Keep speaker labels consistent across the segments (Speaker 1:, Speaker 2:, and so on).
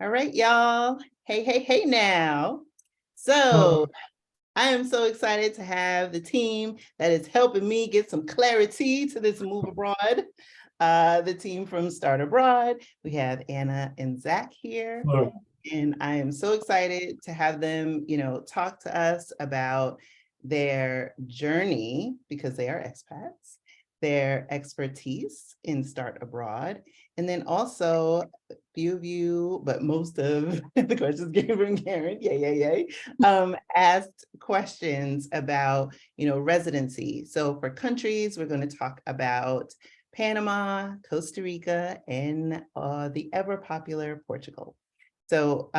Speaker 1: All right, y'all. Hey, hey, hey now. So I am so excited to have the team that is helping me get some clarity to this move abroad. The team from Start Abroad. We have Anna and Zach here.
Speaker 2: Hello.
Speaker 1: And I am so excited to have them, talk to us about their journey because they are expats, their expertise in Start Abroad, and then also a few of you, but most of the questions came from Karen, asked questions about, residency. So for countries, we're going to talk about Panama, Costa Rica, and the ever popular Portugal. So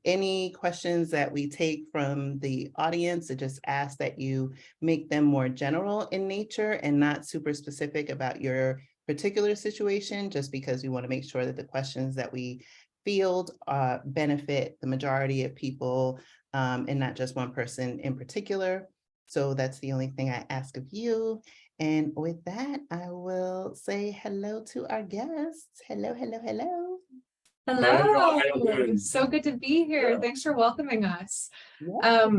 Speaker 1: any questions that we take from the audience, I just ask that you make them more general in nature and not super specific about your particular situation, just because we want to make sure that the questions that we field benefit the majority of people and not just one person in particular. So that's the only thing I ask of you. And with that, I will say hello to our guests. Hello, hello, hello.
Speaker 3: Hello, so good to be here.
Speaker 2: Yeah.
Speaker 3: Thanks for welcoming us.
Speaker 1: Yeah.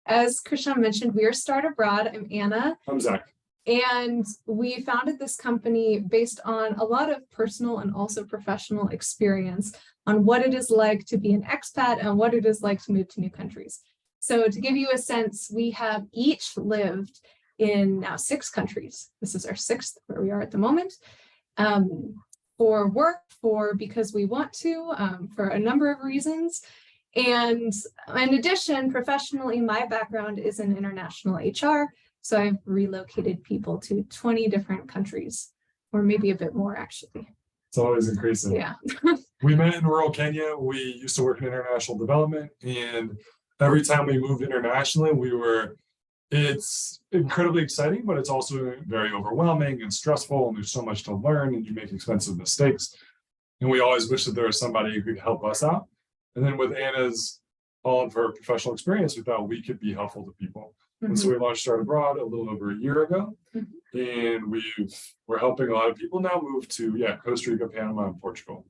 Speaker 3: As Krishan mentioned, we are Start Abroad. I'm Anna.
Speaker 2: I'm Zach.
Speaker 3: And we founded this company based on a lot of personal and also professional experience on what it is like to be an expat and what it is like to move to new countries. So to give you a sense, we have each lived in now 6 countries. This is our 6th where we are at the moment. For work, because we want to, for a number of reasons. And in addition, professionally, my background is in international HR. So I've relocated people to 20 different countries, or maybe a bit more actually.
Speaker 2: It's always increasing.
Speaker 3: Yeah.
Speaker 2: We met in rural Kenya. We used to work in international development, and every time we moved internationally, it's incredibly exciting, but it's also very overwhelming and stressful, and there's so much to learn, and you make expensive mistakes. And we always wish that there was somebody who could help us out. And then with Anna's, all of her professional experience, we thought we could be helpful to people. Mm-hmm. And so we launched Start Abroad a little over a year ago. Mm-hmm. And we're helping a lot of people now move to, Costa Rica, Panama, and Portugal.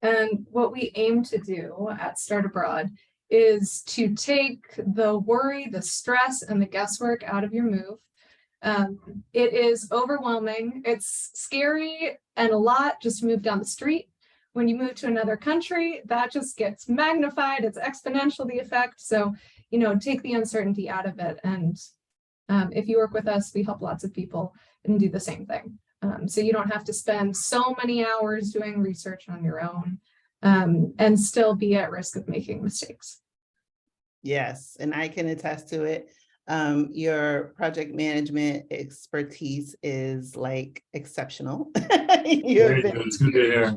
Speaker 3: And what we aim to do at Start Abroad is to take the worry, the stress, and the guesswork out of your move. It is overwhelming. It's scary and a lot just to move down the street. When you move to another country, that just gets magnified. It's exponential, the effect. So, take the uncertainty out of it. And if you work with us, we help lots of people and do the same thing. So you don't have to spend so many hours doing research on your own and still be at risk of making mistakes.
Speaker 1: Yes, and I can attest to it. Your project management expertise is like exceptional.
Speaker 2: It's good to hear.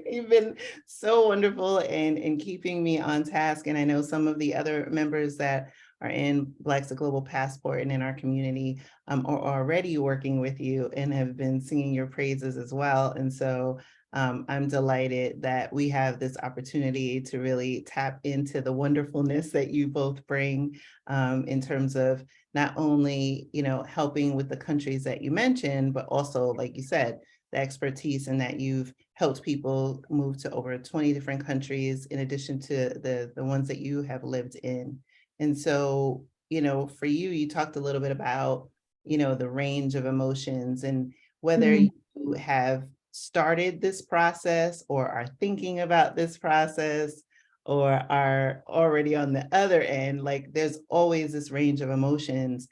Speaker 1: You've been so wonderful in keeping me on task. And I know some of the other members that are in Blaxit Global Passport and in our community are already working with you and have been singing your praises as well. And so I'm delighted that we have this opportunity to really tap into the wonderfulness that you both bring in terms of not only, helping with the countries that you mentioned, but also, like you said, the expertise and that you've helped people move to over 20 different countries in addition to the ones that you have lived in. And so, for you, you talked a little bit about, the range of emotions and whether you have started this process or are thinking about this process or are already on the other end, like there's always this range of emotions.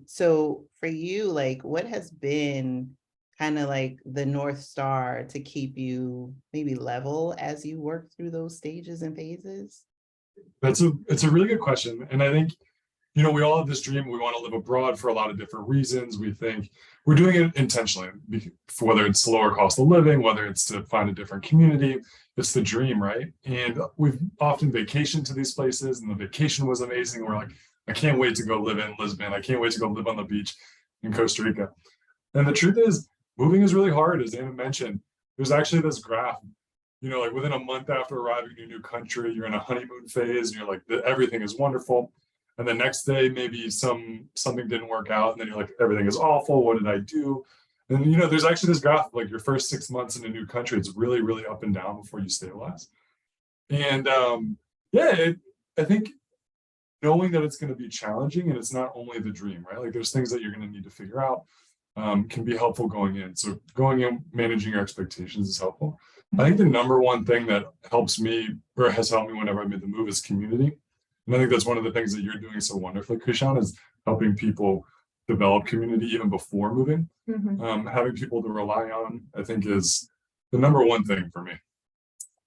Speaker 1: So for you, like what has been kind of like the North Star to keep you maybe level as you work through those stages and phases?
Speaker 2: It's a really good question. And I think, we all have this dream. We want to live abroad for a lot of different reasons. We think we're doing it intentionally, whether it's lower cost of living, whether it's to find a different community. It's the dream, right? And we've often vacationed to these places, and the vacation was amazing. We're like, I can't wait to go live in Lisbon. I can't wait to go live on the beach in Costa Rica. And the truth is, moving is really hard, as Anna mentioned. There's actually this graph, like within a month after arriving in a new country, you're in a honeymoon phase, and you're like, everything is wonderful. And the next day, maybe something didn't work out, and then you're like, everything is awful. What did I do? And there's actually this graph, like your first 6 months in a new country, it's really, really up and down before you stabilize. And I think knowing that it's going to be challenging, and it's not only the dream, right? Like there's things that you're going to need to figure out, can be helpful going in. So going in, managing your expectations is helpful. I think the number one thing that helps me, or has helped me whenever I made the move, is community. And I think that's one of the things that you're doing so wonderfully, Krishan, is helping people develop community even before moving. Having people to rely on, I think, is the number one thing for me.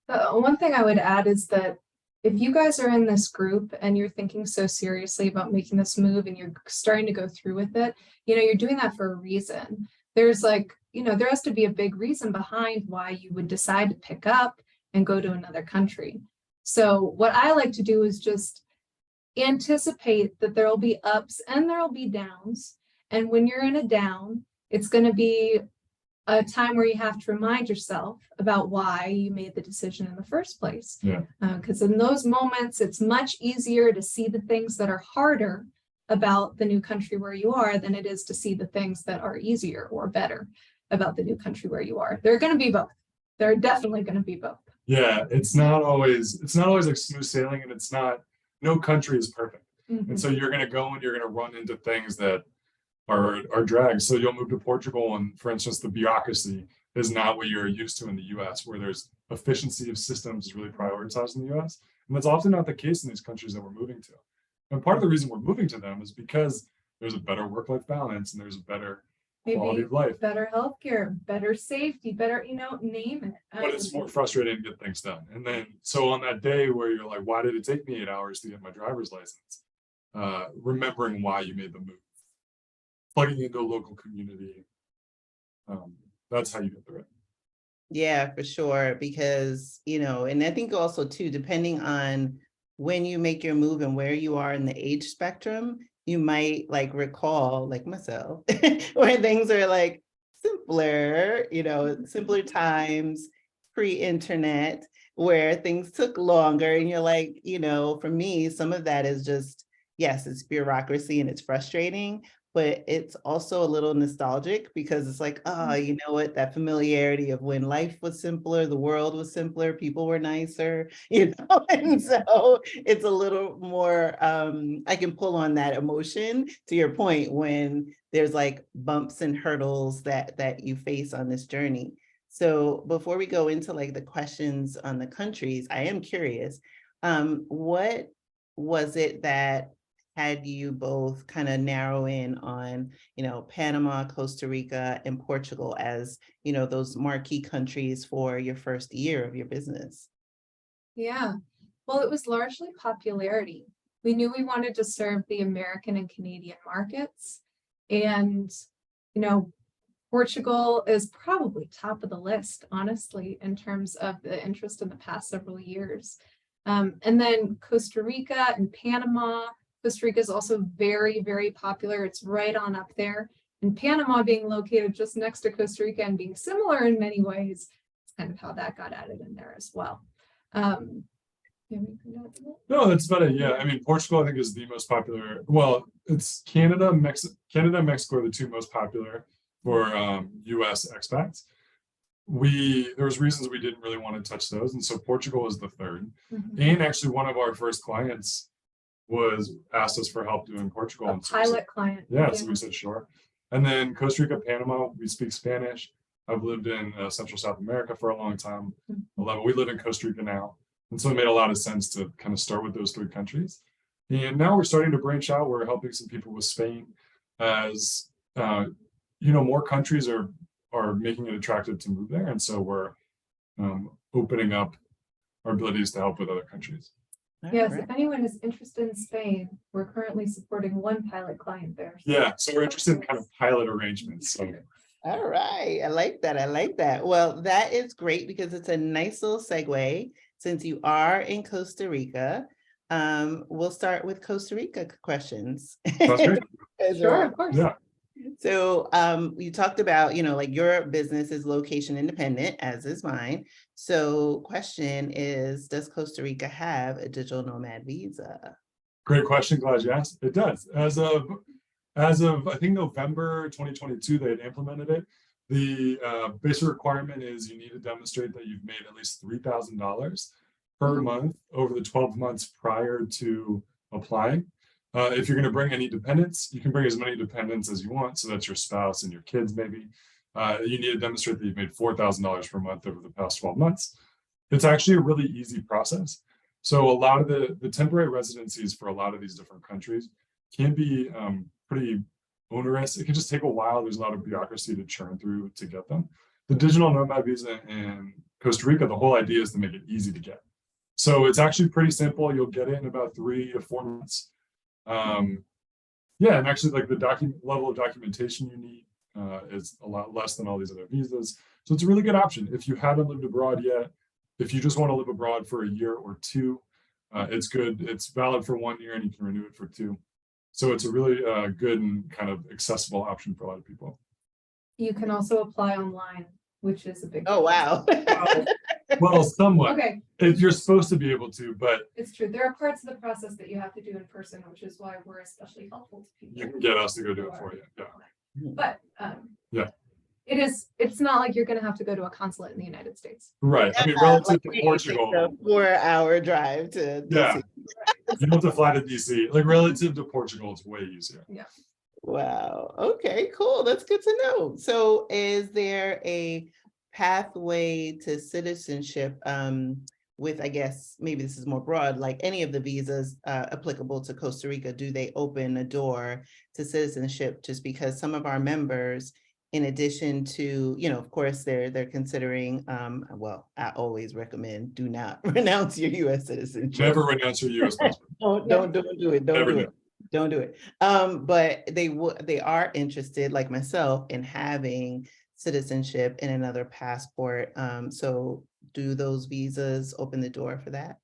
Speaker 3: One thing I would add is that if you guys are in this group and you're thinking so seriously about making this move and you're starting to go through with it, you're doing that for a reason. There's there has to be a big reason behind why you would decide to pick up and go to another country. So what I like to do is just anticipate that there will be ups and there will be downs. And when you're in a down, it's going to be a time where you have to remind yourself about why you made the decision in the first place.
Speaker 2: Yeah.
Speaker 3: Because in those moments, it's much easier to see the things that are harder about the new country where you are than it is to see the things that are easier or better about the new country where you are. They're going to be both. They're definitely going to be both.
Speaker 2: Yeah, it's not always like smooth sailing, and no country is perfect. And so you're going to go and you're going to run into things that are drags. So you'll move to Portugal, and for instance, the bureaucracy is not what you're used to in the US, where there's efficiency of systems is really prioritized in the US. And that's often not the case in these countries that we're moving to. And part of the reason we're moving to them is because there's a better work-life balance and there's a better quality of life.
Speaker 3: Better healthcare, better safety, better, name it.
Speaker 2: But it's more frustrating to get things done. And then, so on that day where you're like, why did it take me 8 hours to get my driver's license? Remembering why you made the move, plugging into a local community. That's how you get through it.
Speaker 1: Yeah, for sure. Because, and I think also too, depending on when you make your move and where you are in the age spectrum, you might recall, like myself, where things are simpler, simpler times, pre-internet, where things took longer. And you're like, for me, some of that is just, yes, it's bureaucracy and it's frustrating, but it's also a little nostalgic because it's like, oh, you know what, that familiarity of when life was simpler, the world was simpler, people were nicer, and so it's a little more, I can pull on that emotion, to your point, when there's bumps and hurdles that you face on this journey. So before we go into the questions on the countries, I am curious, what was it that had you both kind of narrow in on, Panama, Costa Rica, and Portugal as, those marquee countries for your first year of your business?
Speaker 3: Yeah, well, it was largely popularity. We knew we wanted to serve the American and Canadian markets. And, Portugal is probably top of the list, honestly, in terms of the interest in the past several years. And then Costa Rica and Panama. Costa Rica is also very, very popular. It's right on up there. And Panama being located just next to Costa Rica and being similar in many ways, it's kind of how that got added in there as well.
Speaker 2: No, that's about it. Yeah, I mean, Portugal, I think, is the most popular. Well, it's Canada, Canada, and Mexico are the two most popular for US expats. There was reasons we didn't really want to touch those, and so Portugal is the third. And actually, one of our first clients asked us for help doing Portugal.
Speaker 3: A pilot client.
Speaker 2: Yeah, so we said sure. And then Costa Rica, Panama, we speak Spanish. I've lived in Central South America for a long time. We live in Costa Rica now. And so it made a lot of sense to kind of start with those three countries. And now we're starting to branch out. We're helping some people with Spain as, more countries are making it attractive to move there. And so we're opening up our abilities to help with other countries.
Speaker 3: Yes, if anyone is interested in Spain, we're currently supporting one pilot client there.
Speaker 2: Yeah, so we're interested in kind of pilot arrangements. So.
Speaker 1: All right, I like that. I like that. Well, that is great because it's a nice little segue. Since you are in Costa Rica, we'll start with Costa Rica questions.
Speaker 3: Sure, of course.
Speaker 2: Yeah.
Speaker 1: So you talked about, your business is location independent, as is mine. So question is, does Costa Rica have a digital nomad visa?
Speaker 2: Great question. Glad you asked. It does. As of I think November 2022, they had implemented it. The basic requirement is you need to demonstrate that you've made at least $3,000 per month over the 12 months prior to applying. If you're going to bring any dependents, you can bring as many dependents as you want. So that's your spouse and your kids, maybe. You need to demonstrate that you've made $4,000 per month over the past 12 months. It's actually a really easy process. So a lot of the temporary residencies for a lot of these different countries can be pretty onerous. It can just take a while. There's a lot of bureaucracy to churn through to get them. The digital nomad visa in Costa Rica, the whole idea is to make it easy to get. So it's actually pretty simple. You'll get it in about 3 to 4 months. Yeah, and actually like the level of documentation you need is a lot less than all these other visas. So it's a really good option. If you haven't lived abroad yet, if you just want to live abroad for a year or two, it's good. It's valid for 1 year and you can renew it for 2. So it's a really good and kind of accessible option for a lot of people.
Speaker 3: You can also apply online, which is a big.
Speaker 1: Oh, wow.
Speaker 2: Well, somewhat.
Speaker 3: Okay,
Speaker 2: You're supposed to be able to, but
Speaker 3: it's true. There are parts of the process that you have to do in person, which is why we're especially helpful to people.
Speaker 2: you can get us to go do it for you. Yeah.
Speaker 3: But
Speaker 2: Yeah.
Speaker 3: It's not like you're going to have to go to a consulate in the United States.
Speaker 2: Right. I mean, relative to
Speaker 1: Like,
Speaker 2: Portugal.
Speaker 1: a 4-hour drive to
Speaker 2: Yeah.
Speaker 1: DC.
Speaker 2: You don't have to fly to DC. Like relative to Portugal, it's way easier.
Speaker 1: Wow. Okay, cool. That's good to know. So is there a pathway to citizenship with, I guess, maybe this is more broad, like any of the visas applicable to Costa Rica, do they open a door to citizenship? Just because some of our members, in addition to, you know, of course, they're considering, well, I always recommend do not renounce your U.S. citizenship.
Speaker 2: Never renounce your U.S. passport.
Speaker 1: Don't do it. Don't
Speaker 2: Never
Speaker 1: do
Speaker 2: do.
Speaker 1: it. Don't do it. But they are interested, like myself, in having citizenship in another passport. So do those visas open the door for that?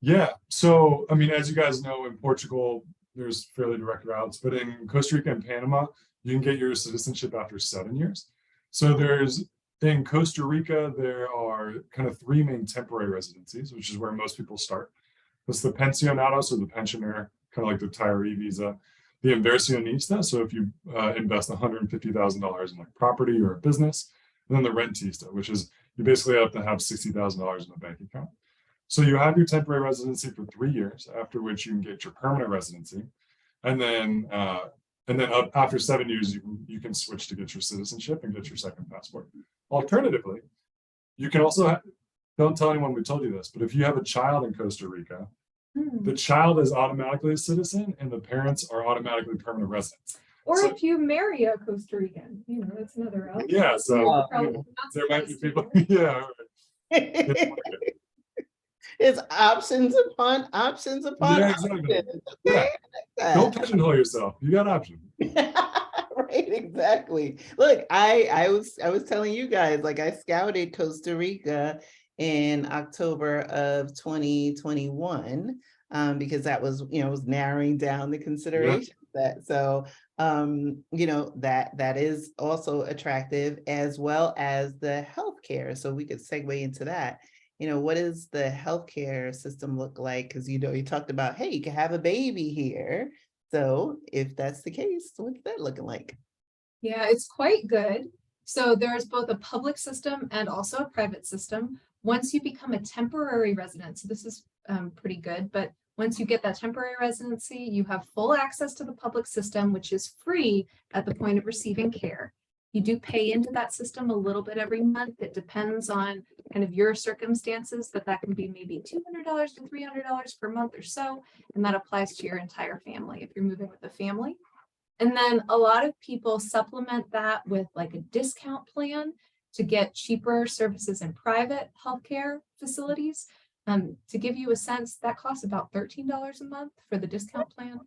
Speaker 2: Yeah. So, I mean, as you guys know, in Portugal, there's fairly direct routes, but in Costa Rica and Panama, you can get your citizenship after 7 years. So in Costa Rica, there are kind of 3 main temporary residencies, which is where most people start. That's the pensionado, so the pensioner, kind of like the retiree visa, the inversionista, so if you invest $150,000 in like property or a business, and then the rentista, which is you basically have to have $60,000 in a bank account. So you have your temporary residency for 3 years, after which you can get your permanent residency, and then after 7 years, you can switch to get your citizenship and get your second passport. Alternatively, you can also don't tell anyone we told you this, but if you have a child in Costa Rica, the child is automatically a citizen and the parents are automatically permanent residents.
Speaker 3: Or
Speaker 2: So-
Speaker 3: if you marry a Costa Rican, you know, that's another route.
Speaker 2: Yeah, so
Speaker 3: Probably not
Speaker 2: there might be
Speaker 3: supposed
Speaker 2: people,
Speaker 3: to.
Speaker 2: yeah.
Speaker 1: It's options upon options upon
Speaker 2: Yeah, exactly.
Speaker 1: options.
Speaker 2: Yeah.
Speaker 1: Okay, I
Speaker 2: Don't
Speaker 1: like that.
Speaker 2: pigeonhole yourself. You got options.
Speaker 1: Right, exactly. Look, I was telling you guys, like I scouted Costa Rica in October of 2021, because that was, you know, was narrowing down the consideration that. So, you know, that is also attractive, as well as the healthcare. So we could segue into that. You know, what does the healthcare system look like? Because, you know, you talked about, hey, you can have a baby here. So if that's the case, what's that looking like?
Speaker 3: Yeah, it's quite good. So there's both a public system and also a private system. Once you become a temporary resident, so this is pretty good, but once you get that temporary residency, you have full access to the public system, which is free at the point of receiving care. You do pay into that system a little bit every month. It depends on kind of your circumstances, but that can be maybe $200 to $300 per month or so. And that applies to your entire family if you're moving with a family. And then a lot of people supplement that with like a discount plan to get cheaper services in private healthcare facilities. To give you a sense, that costs about $13 a month for the discount plan.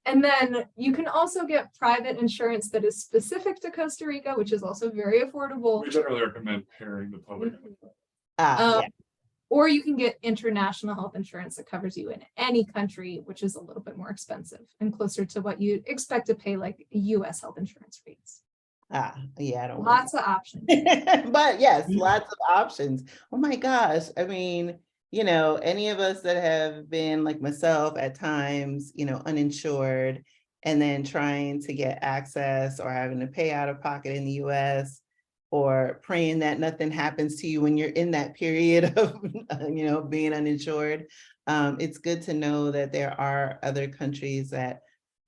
Speaker 3: And then you can also get private insurance that is specific to Costa Rica, which is also very affordable.
Speaker 2: We generally recommend pairing the public.
Speaker 1: Yeah.
Speaker 3: Or you can get international health insurance that covers you in any country, which is a little bit more expensive and closer to what you'd expect to pay like US health insurance rates.
Speaker 1: Yeah, I don't.
Speaker 3: Lots of options.
Speaker 1: But yes, lots of options. Oh my gosh. I mean, you know, any of us that have been like myself at times, you know, uninsured and then trying to get access or having to pay out of pocket in the US, or praying that nothing happens to you when you're in that period of, being uninsured. It's good to know that there are other countries that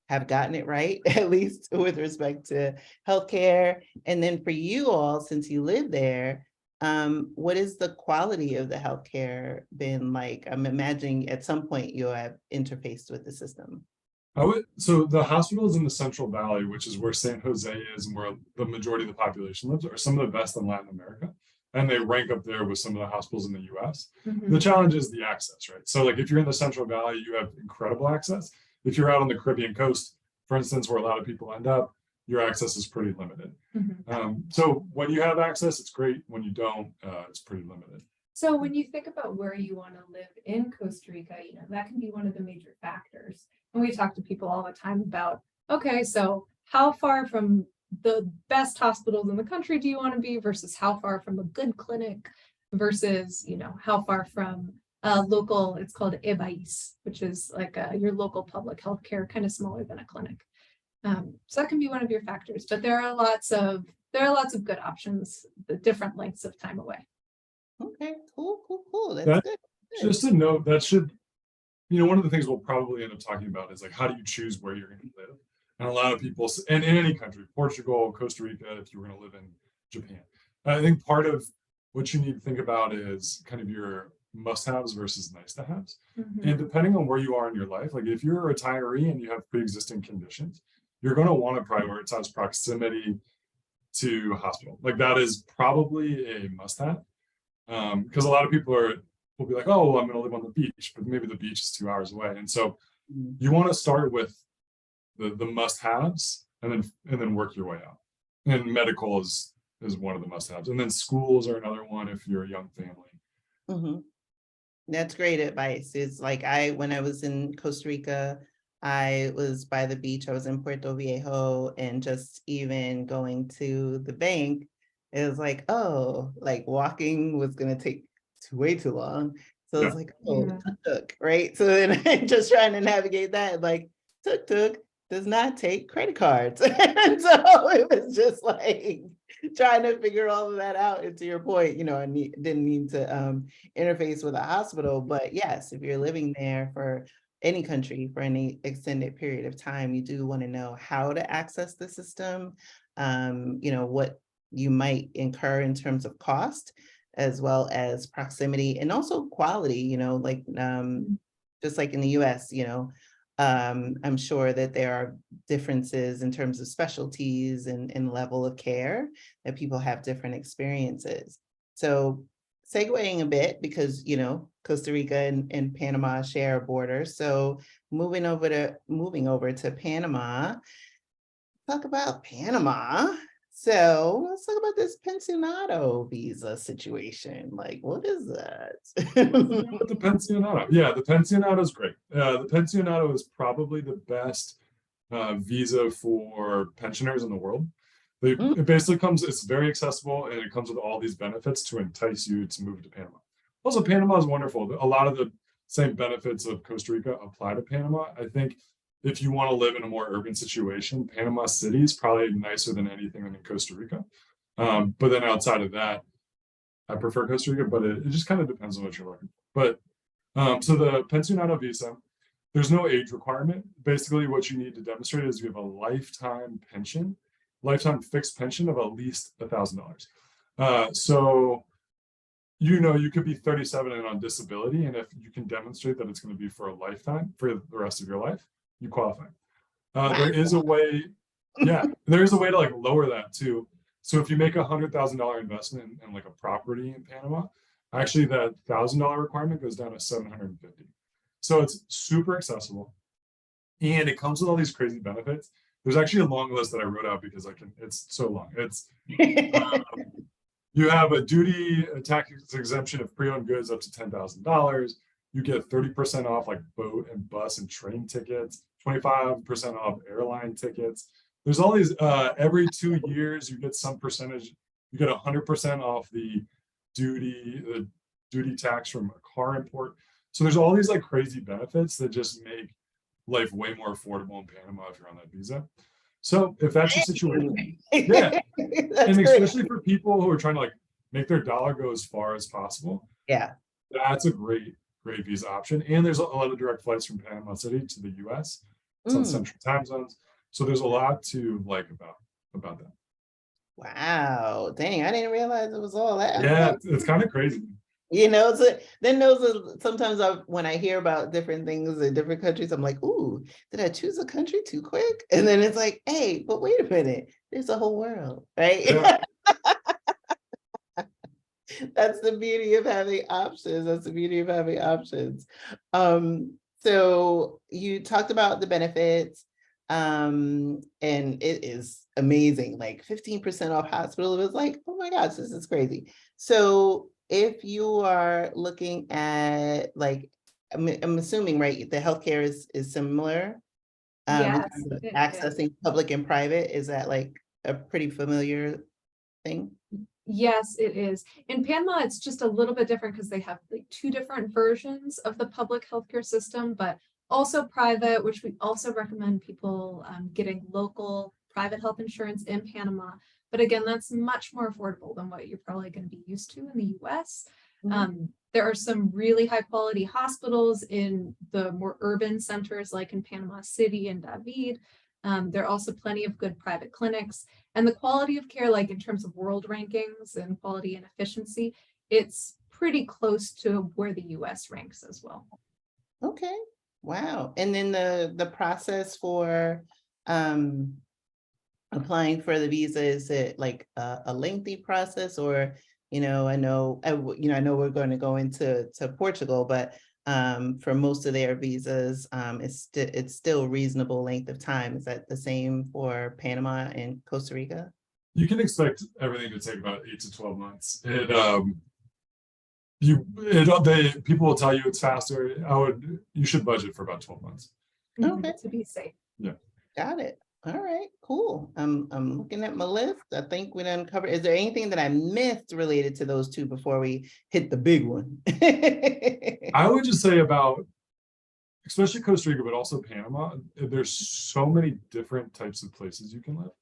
Speaker 1: have gotten it right, at least with respect to healthcare. And then for you all, since you live there, what is the quality of the healthcare been like? I'm imagining at some point you'll have interfaced with the system.
Speaker 2: So the hospitals in the Central Valley, which is where San Jose is and where the majority of the population lives, are some of the best in Latin America. And they rank up there with some of the hospitals in the US. The challenge is the access, right? So like if you're in the Central Valley, you have incredible access. If you're out on the Caribbean coast, for instance, where a lot of people end up, your access is pretty limited. So when you have access, it's great. When you don't, it's pretty limited.
Speaker 3: So when you think about where you want to live in Costa Rica, that can be one of the major factors. And we talk to people all the time about, okay, so how far from the best hospitals in the country do you want to be versus how far from a good clinic versus, how far from a local, it's called EBAIS, which is like your local public health care, kind of smaller than a clinic. So that can be one of your factors, but there are lots of good options, the different lengths of time away.
Speaker 1: Okay, cool. That's good.
Speaker 2: Just a note, that should, one of the things we'll probably end up talking about is like, how do you choose where you're going to live? And a lot of people, and in any country, Portugal, Costa Rica, if you were going to live in Japan, I think part of what you need to think about is kind of your must-haves versus nice-to-haves. And depending on where you are in your life, like if you're a retiree and you have pre-existing conditions, you're going to want to prioritize proximity to hospital. Like that is probably a must-have. Because a lot of people will be like, oh, well, I'm going to live on the beach, but maybe the beach is 2 hours away. And so you want to start with the must-haves and then work your way out. And medical is one of the must-haves. And then schools are another one if you're a young family.
Speaker 1: That's great advice. It's like when I was in Costa Rica, I was by the beach. I was in Puerto Viejo, and just even going to the bank, it was like, oh, like walking was going to take way too long. So it's like, tuk-tuk, right? So then just trying to navigate that, like tuk-tuk does not take credit cards. And so it was just like trying to figure all of that out. And to your point, I didn't need to interface with a hospital, but yes, if you're living there for any country for any extended period of time, you do want to know how to access the system, what you might incur in terms of cost, as well as proximity and also quality, just like in the US, I'm sure that there are differences in terms of specialties and level of care, that people have different experiences. So segueing a bit, because, Costa Rica and Panama share a border. So moving over to Panama, talk about Panama. So let's talk about this pensionado visa situation. Like, what is that?
Speaker 2: The pensionado. Yeah, the pensionado is great. The pensionado is probably the best visa for pensioners in the world. It basically it's very accessible, and it comes with all these benefits to entice you to move to Panama. Also, Panama is wonderful. A lot of the same benefits of Costa Rica apply to Panama. I think if you want to live in a more urban situation, Panama City is probably nicer than anything in Costa Rica. But then outside of that, I prefer Costa Rica, but it just kind of depends on what you're looking for. But so the pensionado visa, there's no age requirement. Basically, what you need to demonstrate is you have a lifetime fixed pension of at least $1,000. So, you could be 37 and on disability, and if you can demonstrate that it's going to be for a lifetime, for the rest of your life, you qualify. There is a way, there is a way to like lower that too. So if you make $100,000 investment in like a property in Panama, actually that $1,000 requirement goes down to $750. So it's super accessible, and it comes with all these crazy benefits. There's actually a long list that I wrote out because it's so long. It's you have a tax exemption of pre-owned goods up to $10,000. You get 30% off like boat and bus and train tickets, 25% off airline tickets. There's all these, every 2 years, you get some percentage, you get 100% off the duty tax from a car import. So there's all these like crazy benefits that just make life way more affordable in Panama if you're on that visa. So if that's your situation, yeah,
Speaker 1: That's
Speaker 2: and
Speaker 1: great.
Speaker 2: especially for people who are trying to like make their dollar go as far as possible,
Speaker 1: Yeah.
Speaker 2: that's a great visa option. And there's a lot of direct flights from Panama City to the US. It's on
Speaker 1: Mm.
Speaker 2: central time zones. So there's a lot to like about that.
Speaker 1: Wow. Dang, I didn't realize it was all that.
Speaker 2: Yeah,
Speaker 1: Okay.
Speaker 2: it's kind of crazy.
Speaker 1: You know, so then those are sometimes when I hear about different things in different countries, I'm like, ooh, did I choose a country too quick? And then it's like, hey, but wait a minute, there's a whole world, right?
Speaker 2: Yeah.
Speaker 1: That's the beauty of having options. That's the beauty of having options. So you talked about the benefits, and it is amazing, like 15% off hospital. It was like, oh my gosh, this is crazy. So if you are looking at like, I'm assuming, right, the healthcare is similar. In
Speaker 3: Yes,
Speaker 1: terms of
Speaker 3: it is.
Speaker 1: accessing public and private, is that like a pretty familiar thing?
Speaker 3: Yes, it is. In Panama, it's just a little bit different because they have like two different versions of the public healthcare system, but also private, which we also recommend people getting local private health insurance in Panama. But again, that's much more affordable than what you're probably going to be used to in the US. There are some really high quality hospitals in the more urban centers, like in Panama City and David. There are also plenty of good private clinics. And the quality of care, like in terms of world rankings and quality and efficiency, it's pretty close to where the US ranks as well.
Speaker 1: Okay, wow. And then the process for applying for the visa, is it like a lengthy process, or I know we're going to go into Portugal, but for most of their visas, it's still reasonable length of time. Is that the same for Panama and Costa Rica?
Speaker 2: You can expect everything to take about 8 to 12 months. People will tell you it's faster. You should budget for about 12 months.
Speaker 1: Okay.
Speaker 3: To be safe.
Speaker 2: Yeah.
Speaker 1: Got it. All right, cool. I'm looking at my list. I think we done covered. Is there anything that I missed related to those two before we hit the big one?
Speaker 2: I would just say about, especially Costa Rica, but also Panama, there's so many different types of places you can live.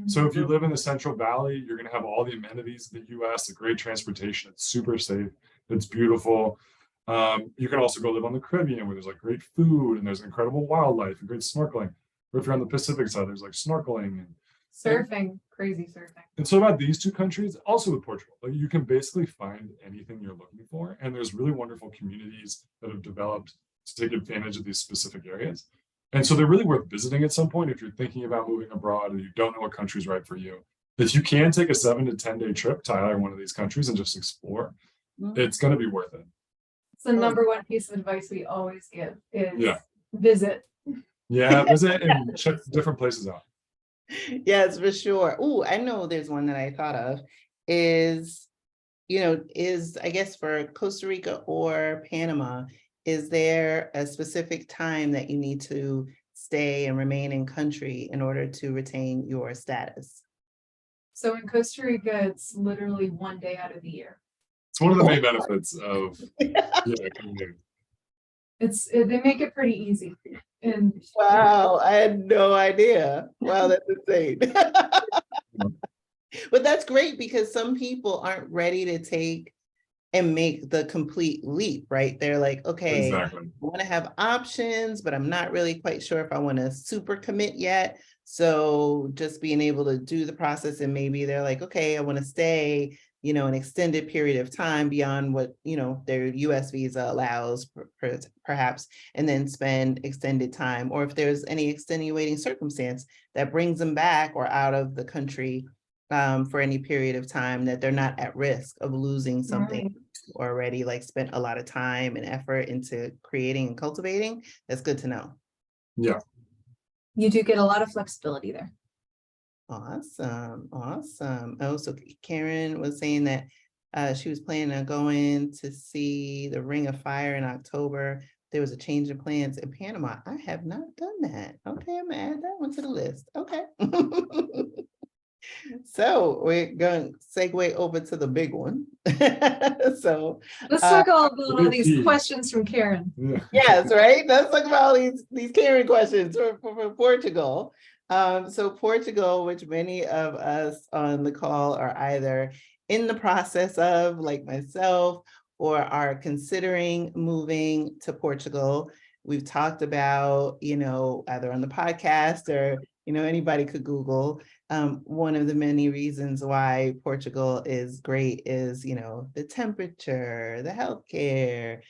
Speaker 2: So if you live in the Central Valley, you're going to have all the amenities of the US, the great transportation. It's super safe. It's beautiful. You can also go live on the Caribbean, where there's like great food and there's incredible wildlife and great snorkeling. Or if you're on the Pacific side, there's like snorkeling and
Speaker 3: Surfing, crazy surfing.
Speaker 2: And so about these two countries, also with Portugal, like you can basically find anything you're looking for. And there's really wonderful communities that have developed to take advantage of these specific areas. And so they're really worth visiting at some point if you're thinking about moving abroad and you don't know what country's right for you. If you can take a 7 to 10 day trip to either one of these countries and just explore, it's going to be worth it.
Speaker 3: It's the number one piece of advice we always give is visit.
Speaker 2: Yeah, visit and check different places out.
Speaker 1: Yes, for sure. Oh, I know there's one that I thought of is I guess for Costa Rica or Panama, is there a specific time that you need to stay and remain in country in order to retain your status?
Speaker 3: So in Costa Rica, it's literally 1 day out of the year.
Speaker 2: It's one of the main benefits of community.
Speaker 3: They make it pretty easy. And
Speaker 1: wow, I had no idea. Wow, that's insane. But that's great because some people aren't ready to take and make the complete leap, right? They're like, okay,
Speaker 2: exactly.
Speaker 1: I want to have options, but I'm not really quite sure if I want to super commit yet. So just being able to do the process, and maybe they're like, okay, I want to stay, an extended period of time beyond what, their US visa allows perhaps, and then spend extended time. Or if there's any extenuating circumstance that brings them back or out of the country for any period of time, that they're not at risk of losing something already like spent a lot of time and effort into creating and cultivating. That's good to know.
Speaker 2: Yeah.
Speaker 3: You do get a lot of flexibility there.
Speaker 1: Awesome. Oh, so Karen was saying that she was planning on going to see the Ring of Fire in October. There was a change in plans in Panama. I have not done that. Okay, I'm gonna add that one to the list. Okay. So we're going to segue over to the big one. So
Speaker 3: Let's talk about all
Speaker 2: big
Speaker 3: these
Speaker 2: key.
Speaker 3: questions from Karen.
Speaker 2: Yeah.
Speaker 1: yes, right. Let's talk about all these Karen questions for Portugal. So Portugal, which many of us on the call are either in the process of, like myself, or are considering moving to Portugal. We've talked about, either on the podcast or, anybody could Google. One of the many reasons why Portugal is great is, the temperature, the healthcare,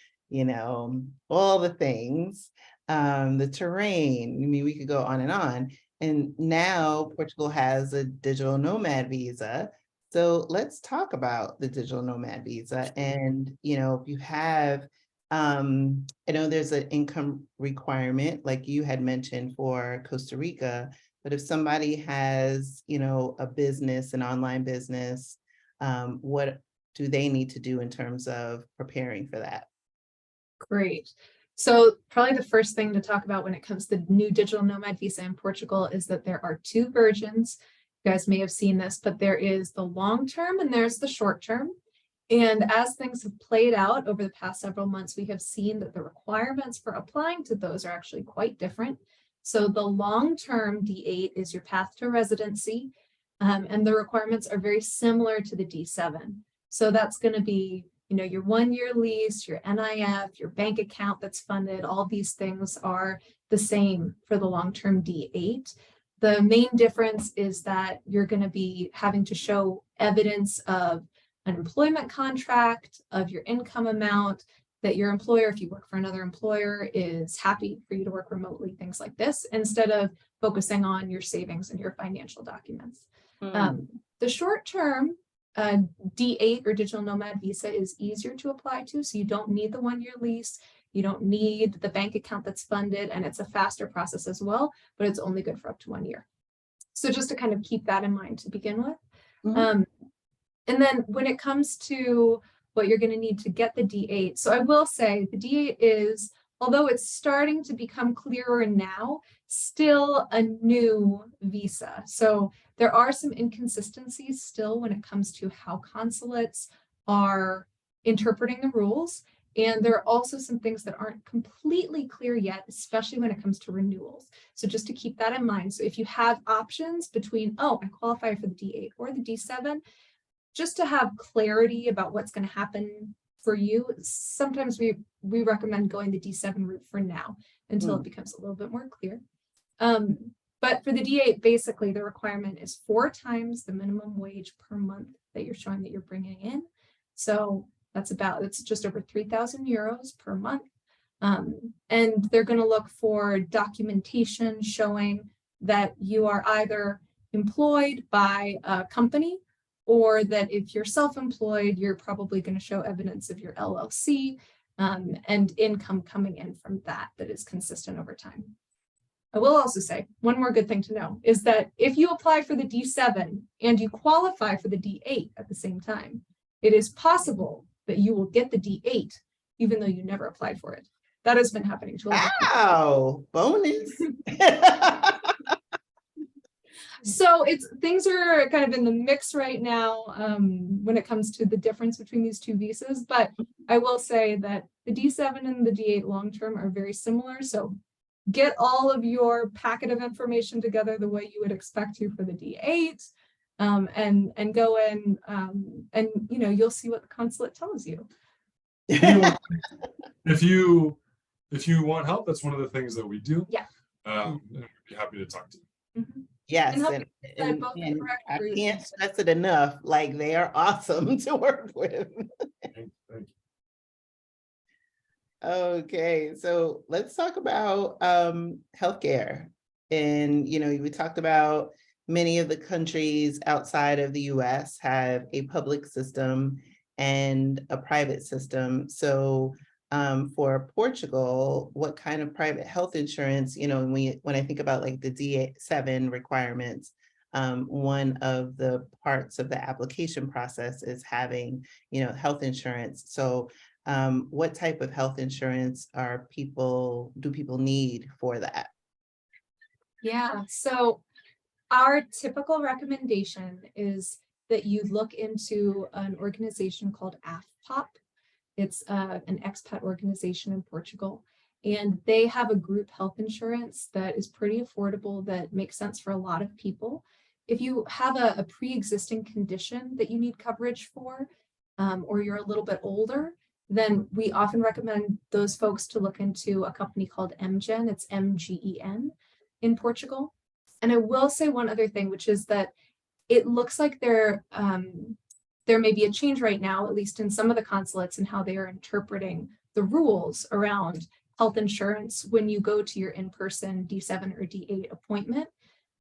Speaker 1: all the things, the terrain. I mean, we could go on and on. And now Portugal has a digital nomad visa. So let's talk about the digital nomad visa. And, if you have, I know there's an income requirement, like you had mentioned for Costa Rica, but if somebody has, a business, an online business, what do they need to do in terms of preparing for that?
Speaker 3: Great. So probably the first thing to talk about when it comes to the new digital nomad visa in Portugal is that there are two versions. You guys may have seen this, but there is the long term and there's the short term. And as things have played out over the past several months, we have seen that the requirements for applying to those are actually quite different. So the long-term D8 is your path to residency, and the requirements are very similar to the D7. So that's going to be, your 1-year lease, your NIF, your bank account that's funded, all these things are the same for the long-term D8. The main difference is that you're going to be having to show evidence of an employment contract, of your income amount, that your employer, if you work for another employer, is happy for you to work remotely, things like this, instead of focusing on your savings and your financial documents. The short-term D8 or digital nomad visa is easier to apply to, so you don't need the 1-year lease, you don't need the bank account that's funded, and it's a faster process as well, but it's only good for up to 1 year. So just to kind of keep that in mind to begin with. And then when it comes to what you're going to need to get the D8, so I will say the D8 is, although it's starting to become clearer now, still a new visa. So there are some inconsistencies still when it comes to how consulates are interpreting the rules. And there are also some things that aren't completely clear yet, especially when it comes to renewals. So just to keep that in mind. So if you have options between, oh, I qualify for the D8 or the D7, just to have clarity about what's going to happen for you, sometimes we recommend going the D7 route for now until it becomes a little bit more clear. But for the D8, basically the requirement is 4 times the minimum wage per month that you're showing that you're bringing in. So it's just over 3,000 euros per month. And they're going to look for documentation showing that you are either employed by a company, or that if you're self-employed, you're probably going to show evidence of your LLC and income coming in from that is consistent over time. I will also say one more good thing to know is that if you apply for the D7 and you qualify for the D8 at the same time, it is possible that you will get the D8 even though you never applied for it. That has been happening to a lot of people.
Speaker 1: Wow, bonus.
Speaker 3: So things are kind of in the mix right now when it comes to the difference between these two visas. But I will say that the D7 and the D8 long-term are very similar. So get all of your packet of information together the way you would expect to for the D8 and go in and you'll see what the consulate tells you.
Speaker 2: If you want help, that's one of the things that we do.
Speaker 3: Yeah.
Speaker 2: And we'd be happy to talk to you.
Speaker 1: Yes,
Speaker 3: And
Speaker 1: I can't stress it enough. Like, they are awesome to work with.
Speaker 2: Thank you.
Speaker 1: Okay, so let's talk about healthcare. And we talked about many of the countries outside of the US have a public system and a private system. So for Portugal, what kind of private health insurance, when I think about like the D7 requirements, one of the parts of the application process is having, health insurance. So what type of health insurance do people need for that?
Speaker 3: Yeah, so Our typical recommendation is that you look into an organization called AFPOP. It's an expat organization in Portugal, and they have a group health insurance that is pretty affordable, that makes sense for a lot of people. If you have a pre-existing condition that you need coverage for, or you're a little bit older, then we often recommend those folks to look into a company called MGen. It's MGEN in Portugal. And I will say one other thing, which is that it looks like there may be a change right now, at least in some of the consulates, in how they are interpreting the rules around health insurance when you go to your in-person D7 or D8 appointment.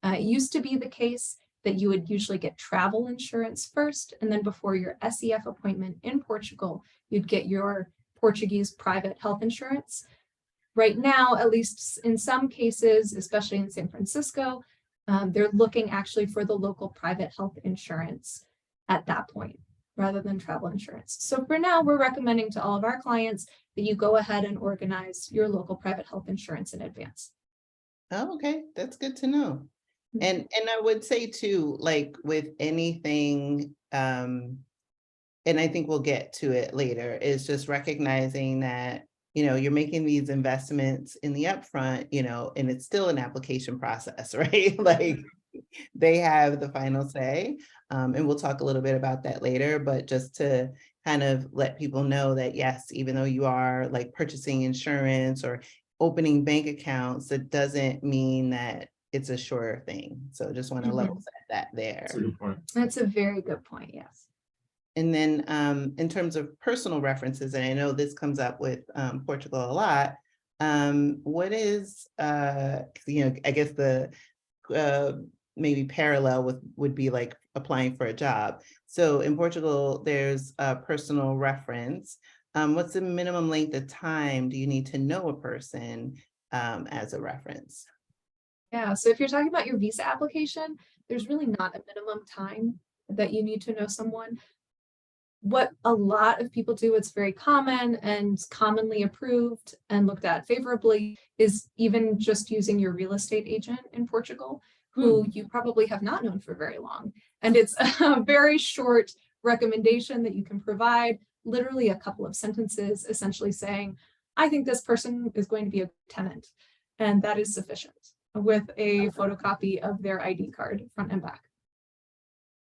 Speaker 3: It used to be the case that you would usually get travel insurance first, and then before your SEF appointment in Portugal, you'd get your Portuguese private health insurance. Right now, at least in some cases, especially in San Francisco, they're looking actually for the local private health insurance at that point, rather than travel insurance. So for now, we're recommending to all of our clients that you go ahead and organize your local private health insurance in advance.
Speaker 1: Oh, okay, that's good to know. And I would say too, like with anything, and I think we'll get to it later, is just recognizing that, you're making these investments in the upfront, and it's still an application process, right? Like they have the final say. And we'll talk a little bit about that later, but just to kind of let people know that, yes, even though you are like purchasing insurance or opening bank accounts, it doesn't mean that it's a sure thing. So just want to level set that there.
Speaker 2: That's a good point.
Speaker 3: That's a very good point, yes.
Speaker 1: And then in terms of personal references, and I know this comes up with Portugal a lot, what is, I guess the maybe parallel would be like applying for a job. So in Portugal, there's a personal reference. What's the minimum length of time do you need to know a person as a reference?
Speaker 3: Yeah, so if you're talking about your visa application, there's really not a minimum time that you need to know someone. What a lot of people do, it's very common and commonly approved and looked at favorably, is even just using your real estate agent in Portugal, who you probably have not known for very long. And it's a very short recommendation that you can provide, literally a couple of sentences, essentially saying, I think this person is going to be a tenant. And that is sufficient, with a photocopy of their ID card, front and back.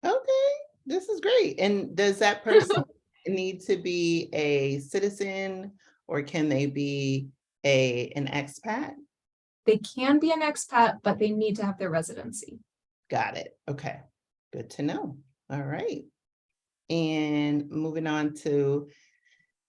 Speaker 1: Okay, this is great. And does that person need to be a citizen, or can they be an expat?
Speaker 3: They can be an expat, but they need to have their residency.
Speaker 1: Got it. Okay, good to know. All right. And moving on to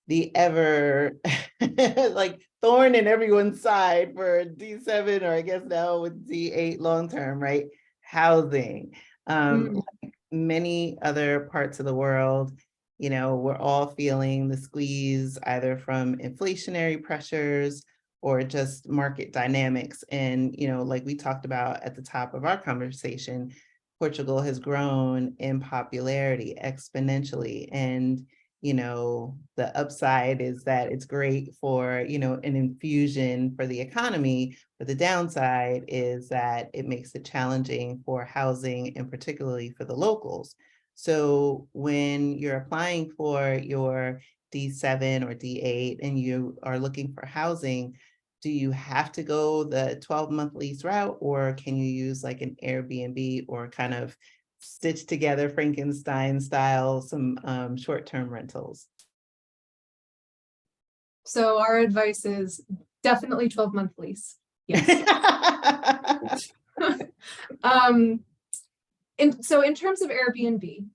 Speaker 1: the ever like thorn in everyone's side for D7, or I guess now with D8 long-term, right? Housing. Like many other parts of the world, we're all feeling the squeeze either from inflationary pressures or just market dynamics. And, like we talked about at the top of our conversation, Portugal has grown in popularity exponentially. And the upside is that it's great for, an infusion for the economy, but the downside is that it makes it challenging for housing, and particularly for the locals. So when you're applying for your D7 or D8 and you are looking for housing, do you have to go the 12-month lease route, or can you use like an Airbnb or kind of stitch together Frankenstein style, some short-term rentals?
Speaker 3: So our advice is definitely 12-month lease. Yes. So in terms of Airbnb,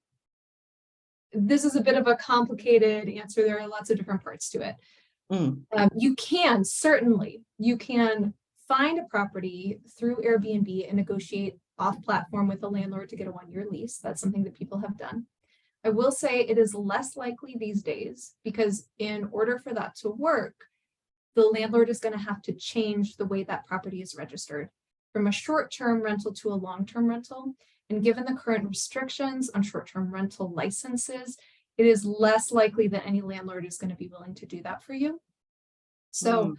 Speaker 3: this is a bit of a complicated answer. There are lots of different parts to it. You can find a property through Airbnb and negotiate off platform with a landlord to get a 1-year lease. That's something that people have done. I will say it is less likely these days, because in order for that to work, the landlord is going to have to change the way that property is registered from a short-term rental to a long-term rental. And given the current restrictions on short-term rental licenses, it is less likely that any landlord is going to be willing to do that for you. So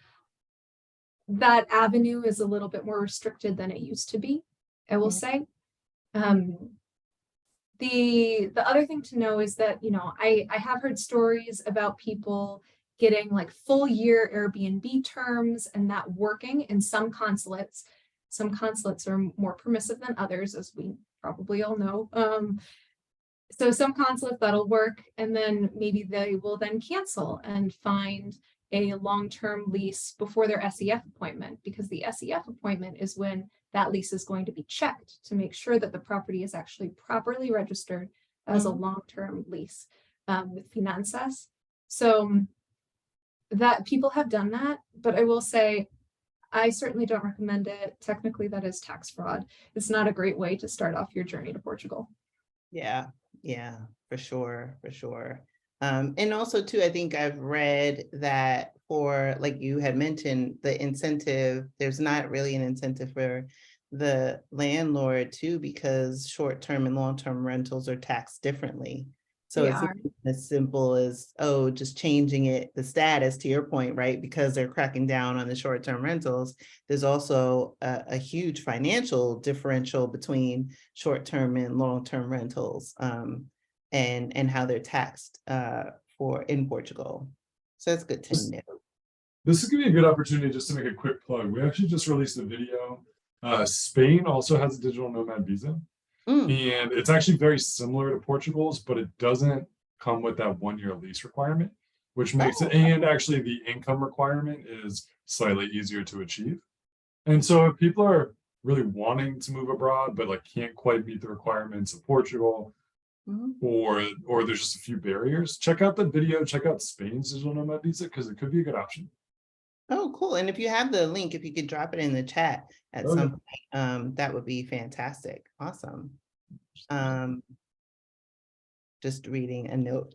Speaker 3: that avenue is a little bit more restricted than it used to be, I will say. The other thing to know is that, you know, I have heard stories about people getting like full year Airbnb terms and that working in some consulates. Some consulates are more permissive than others, as we probably all know. So some consulates that'll work, and then maybe they will then cancel and find a long-term lease before their SEF appointment, because the SEF appointment is when that lease is going to be checked to make sure that the property is actually properly registered as a long-term lease with Finanzas. So that people have done that, but I will say, I certainly don't recommend it. Technically, that is tax fraud. It's not a great way to start off your journey to Portugal.
Speaker 1: Yeah, yeah, for sure, for sure. And also too, I think I've read that for, like you had mentioned, the incentive, there's not really an incentive for the landlord too, because short-term and long-term rentals are taxed differently. So
Speaker 3: They
Speaker 1: it's
Speaker 3: are.
Speaker 1: not as simple as, oh, just changing it, the status, to your point, right? Because they're cracking down on the short-term rentals. There's also a huge financial differential between short-term and long-term rentals, and how they're taxed for in Portugal. So that's good to know.
Speaker 2: This is going to be a good opportunity just to make a quick plug. We actually just released a video. Spain also has a digital nomad visa. And it's actually very similar to Portugal's, but it doesn't come with that 1-year lease requirement, which makes it, and actually the income requirement is slightly easier to achieve. And so if people are really wanting to move abroad, but like can't quite meet the requirements of Portugal, or there's just a few barriers, check out the video, check out Spain's digital nomad visa, because it could be a good option.
Speaker 1: Oh, cool. And if you have the link, if you could drop it in the chat at some point, that would be fantastic. Awesome. Just reading a note.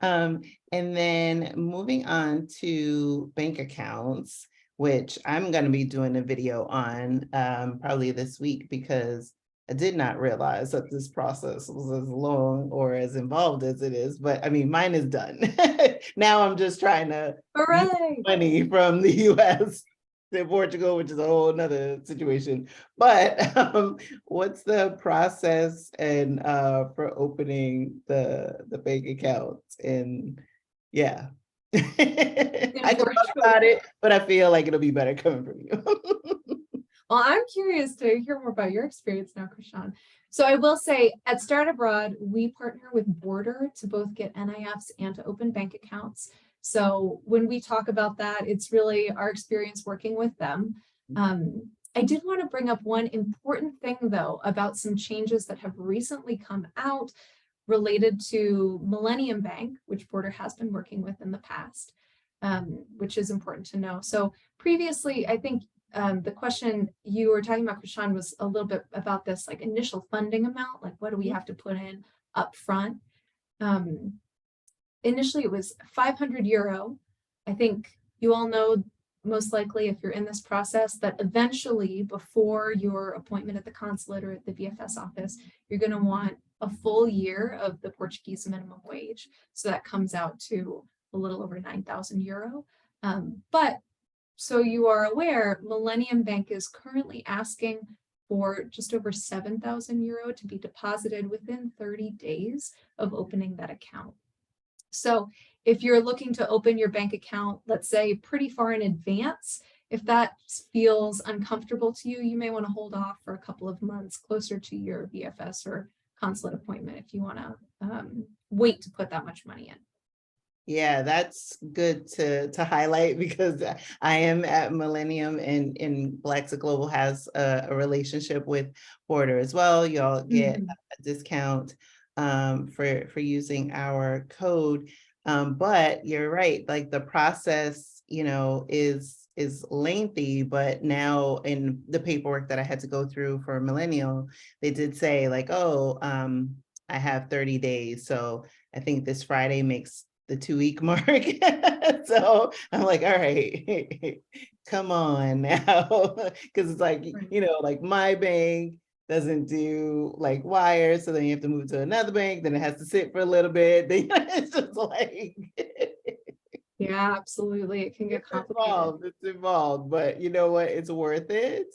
Speaker 1: And then moving on to bank accounts, which I'm going to be doing a video on probably this week, because I did not realize that this process was as long or as involved as it is. But I mean, mine is done. Now I'm just trying to
Speaker 3: Hooray!
Speaker 1: money from the US to Portugal, which is a whole nother situation. But what's the process and for opening the bank accounts? And yeah, I can talk about it, but I feel like it'll be better coming from you.
Speaker 3: Well, I'm curious to hear more about your experience now, Krishan. So I will say at Start Abroad, we partner with Border to both get NIFs and to open bank accounts. So when we talk about that, it's really our experience working with them. I did want to bring up one important thing, though, about some changes that have recently come out related to Millennium Bank, which Border has been working with in the past, which is important to know. So previously, I think the question you were talking about, Krishan, was a little bit about this like initial funding amount, like what do we have to put in up front? Initially, it was 500 euro. I think you all know, most likely, if you're in this process, that eventually, before your appointment at the consulate or at the VFS office, you're going to want a full year of the Portuguese minimum wage. So that comes out to a little over 9,000 euro. But so you are aware, Millennium Bank is currently asking for just over 7,000 euro to be deposited within 30 days of opening that account. So if you're looking to open your bank account, let's say pretty far in advance, if that feels uncomfortable to you, you may want to hold off for a couple of months closer to your VFS or consulate appointment if you want to wait to put that much money in.
Speaker 1: Yeah, that's good to highlight, because I am at Millennium, and Blaxit Global has a relationship with Border as well. Y'all get a discount for using our code. But you're right, like the process, you know, is lengthy, but now in the paperwork that I had to go through for Millennial, they did say like, oh, I have 30 days. So I think this Friday makes the 2-week mark. So I'm like, all right, come on now. Because it's like, you know, like my bank doesn't do like wires, so then you have to move to another bank, then it has to sit for a little bit. Then it's just like
Speaker 3: yeah, absolutely, it can get complicated.
Speaker 1: It's involved, but you know what, it's worth it.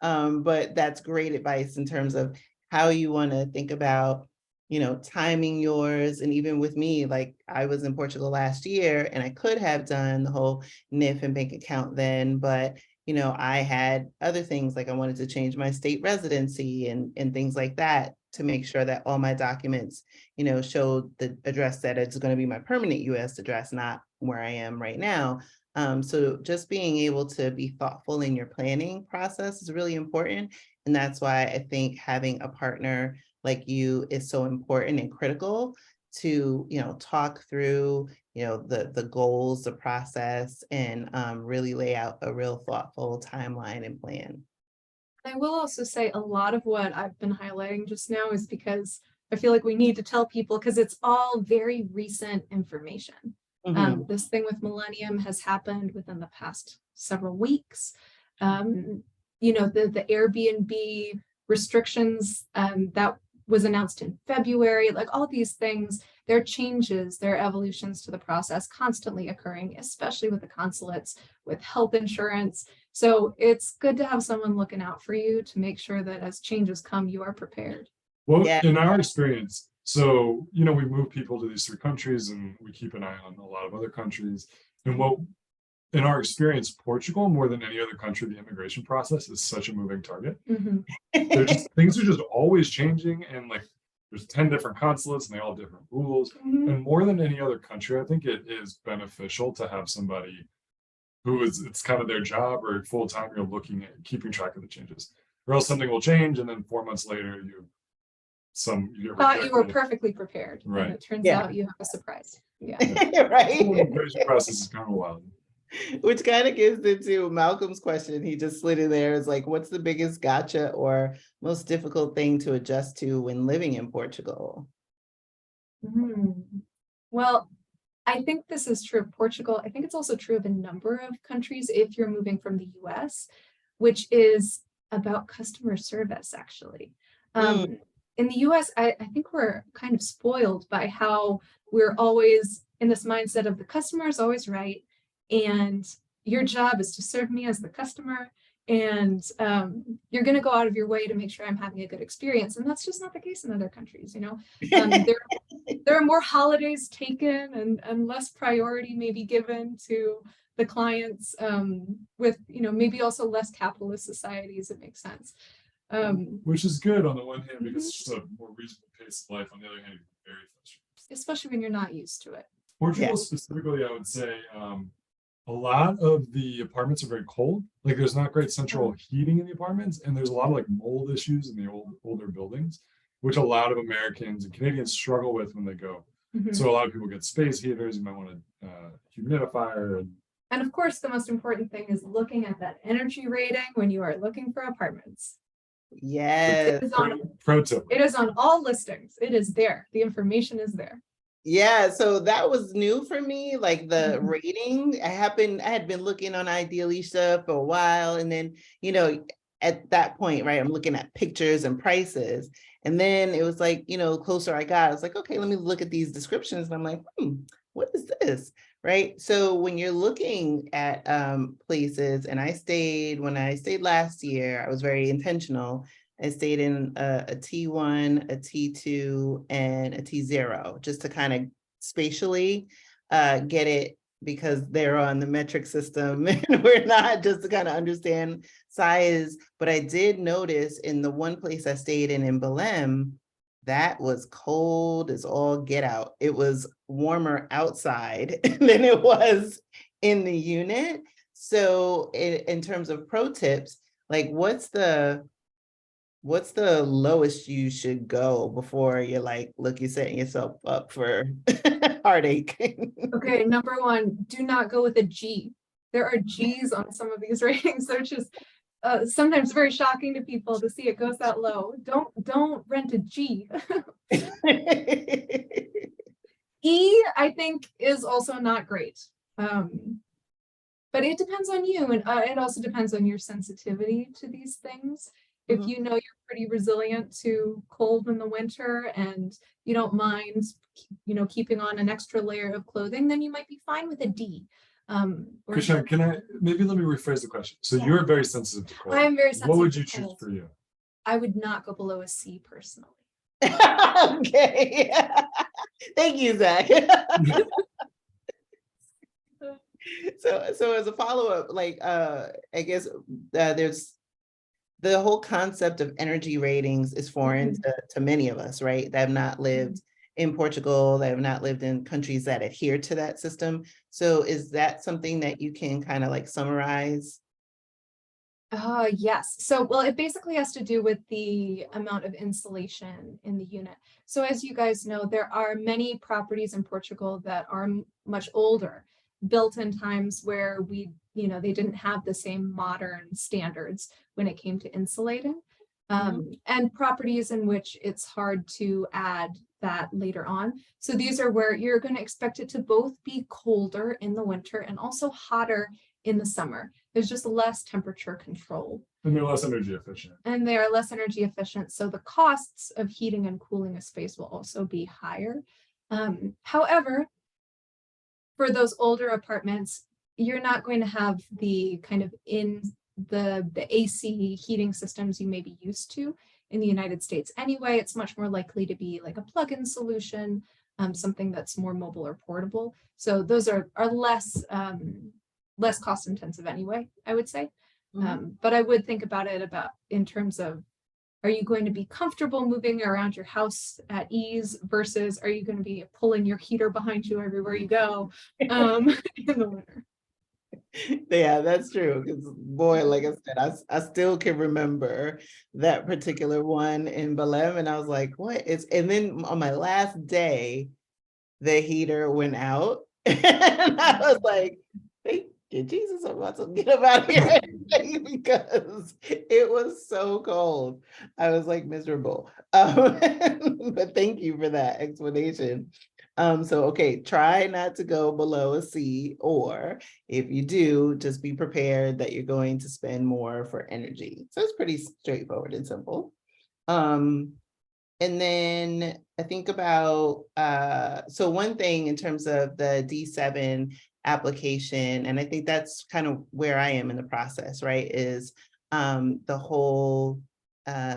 Speaker 1: But that's great advice in terms of how you want to think about, timing yours. And even with me, like I was in Portugal last year and I could have done the whole NIF and bank account then, but I had other things like I wanted to change my state residency and things like that to make sure that all my documents, showed the address that it's going to be my permanent US address, not where I am right now. So just being able to be thoughtful in your planning process is really important. And that's why I think having a partner like you is so important and critical to, talk through, the goals, the process, and really lay out a real thoughtful timeline and plan.
Speaker 3: I will also say a lot of what I've been highlighting just now is because I feel like we need to tell people because it's all very recent information. This thing with Millennium has happened within the past several weeks. The Airbnb restrictions that was announced in February, like all these things, there are changes, there are evolutions to the process constantly occurring, especially with the consulates, with health insurance. So it's good to have someone looking out for you to make sure that as changes come, you are prepared.
Speaker 2: Well,
Speaker 1: Yeah.
Speaker 2: in our experience, so, we move people to these 3 countries and we keep an eye on a lot of other countries. And in our experience, Portugal, more than any other country, the immigration process is such a moving target. Things are just always changing. And like, there's 10 different consulates and they all have different rules. And more than any other country, I think it is beneficial to have somebody who it's kind of their job or full time, you're looking at keeping track of the changes, or else something will change. And then 4 months later, you
Speaker 3: thought you were perfectly prepared.
Speaker 2: Right.
Speaker 3: And it turns out you have a surprise. Yeah.
Speaker 1: Right.
Speaker 2: The immigration process is kind of wild.
Speaker 1: Which kind of gives into Malcolm's question. He just slid in there. Is like, what's the biggest gotcha or most difficult thing to adjust to when living in Portugal?
Speaker 3: Well, I think this is true of Portugal. I think it's also true of a number of countries if you're moving from the US, which is about customer service, actually. In the US, I think we're kind of spoiled by how we're always in this mindset of the customer is always right. And your job is to serve me as the customer. And you're going to go out of your way to make sure I'm having a good experience. And that's just not the case in other countries. There are more holidays taken and less priority maybe given to the clients with, maybe also less capitalist societies. It makes sense.
Speaker 2: Which is good on the one hand because it's just a more reasonable pace of life. On the other hand, very frustrating,
Speaker 3: especially when you're not used to it.
Speaker 2: Portugal specifically, I would say a lot of the apartments are very cold. Like there's not great central heating in the apartments, and there's a lot of like mold issues in the older buildings, which a lot of Americans and Canadians struggle with when they go. So a lot of people get space heaters. You might want a humidifier.
Speaker 3: And of course, the most important thing is looking at that energy rating when you are looking for apartments.
Speaker 1: Yes.
Speaker 2: Pro tip.
Speaker 3: It is on all listings. It is there. The information is there.
Speaker 1: Yeah, so that was new for me, like the rating. I had been looking on Idealisha for a while, and then, at that point, right, I'm looking at pictures and prices. And then it was like, closer I got, I was like, okay, let me look at these descriptions. And I'm like, what is this? Right. So when you're looking at places, and when I stayed last year, I was very intentional. I stayed in a T1, a T2, and a T0, just to kind of spatially get it, because they're on the metric system and we're not, just to kind of understand size. But I did notice in the one place I stayed in Belém, that was cold as all get out. It was warmer outside than it was in the unit. So in terms of pro tips, like what's the lowest you should go before you're like, look, you're setting yourself up for heartache?
Speaker 3: Okay, number one, do not go with a G. There are G's on some of these ratings. They're just sometimes very shocking to people to see it goes that low. Don't rent a G. E, I think, is also not great. But it depends on you, and it also depends on your sensitivity to these things. If you know you're pretty resilient to cold in the winter and you don't mind, keeping on an extra layer of clothing, then you might be fine with a D.
Speaker 2: Krishan, let me rephrase the question. So you're very sensitive to cold.
Speaker 3: I'm very sensitive.
Speaker 2: What would you choose for you?
Speaker 3: I would not go below a C personally.
Speaker 1: Okay. Thank you, Zach. So as a follow-up, like I guess there's the whole concept of energy ratings is foreign to many of us, right? That have not lived in Portugal, that have not lived in countries that adhere to that system. So is that something that you can kind of like summarize?
Speaker 3: Yes. So, well, it basically has to do with the amount of insulation in the unit. So as you guys know, there are many properties in Portugal that are much older, built in times where they didn't have the same modern standards when it came to insulating. And properties in which it's hard to add that later on. So these are where you're going to expect it to both be colder in the winter and also hotter in the summer. There's just less temperature control.
Speaker 2: And they're less energy efficient.
Speaker 3: And they are less energy efficient. So the costs of heating and cooling a space will also be higher. However, for those older apartments, you're not going to have the kind of the AC heating systems you may be used to in the United States. Anyway, it's much more likely to be like a plug-in solution, something that's more mobile or portable. So those are less cost intensive anyway, I would say. But I would think about it in terms of, are you going to be comfortable moving around your house at ease versus are you going to be pulling your heater behind you everywhere you go in the winter?
Speaker 1: Yeah, that's true. Because boy, like I said, I still can remember that particular one in Belém, and I was like, "What is?" And then on my last day, the heater went out, and I was like, "Thank you, Jesus! I'm about to get up out of here," because it was so cold. I was like miserable. But thank you for that explanation. So, okay, try not to go below a C, or if you do, just be prepared that you're going to spend more for energy. So it's pretty straightforward and simple. And then I think about, so one thing in terms of the D7 application, and I think that's kind of where I am in the process, right, is the whole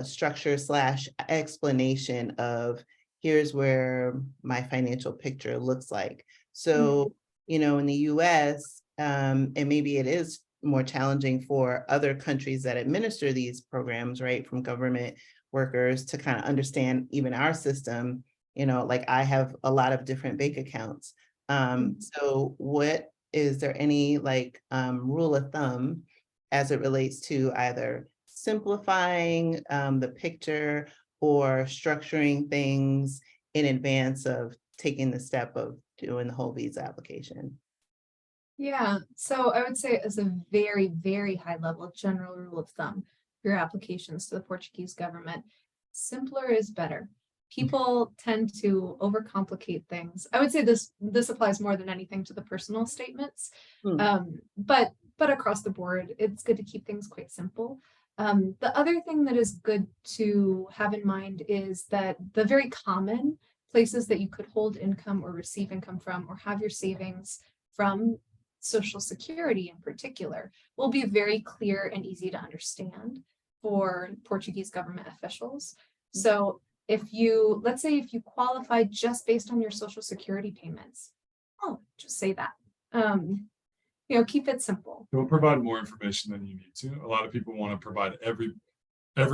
Speaker 1: structure / explanation of here's where my financial picture looks like. So, in the US, and maybe it is more challenging for other countries that administer these programs, right, from government workers to kind of understand even our system, like I have a lot of different bank accounts. So is there any like rule of thumb as it relates to either simplifying the picture or structuring things in advance of taking the step of doing the whole visa application?
Speaker 3: Yeah, so I would say as a very, very high level general rule of thumb, your applications to the Portuguese government, simpler is better. People tend to overcomplicate things. I would say this applies more than anything to the personal statements, but across the board, it's good to keep things quite simple. The other thing that is good to have in mind is that the very common places that you could hold income or receive income from or have your savings from, Social Security in particular, will be very clear and easy to understand for Portuguese government officials. So let's say if you qualify just based on your Social Security payments, just say that. Keep it simple.
Speaker 2: Don't provide more information than you need to. A lot of people want to provide every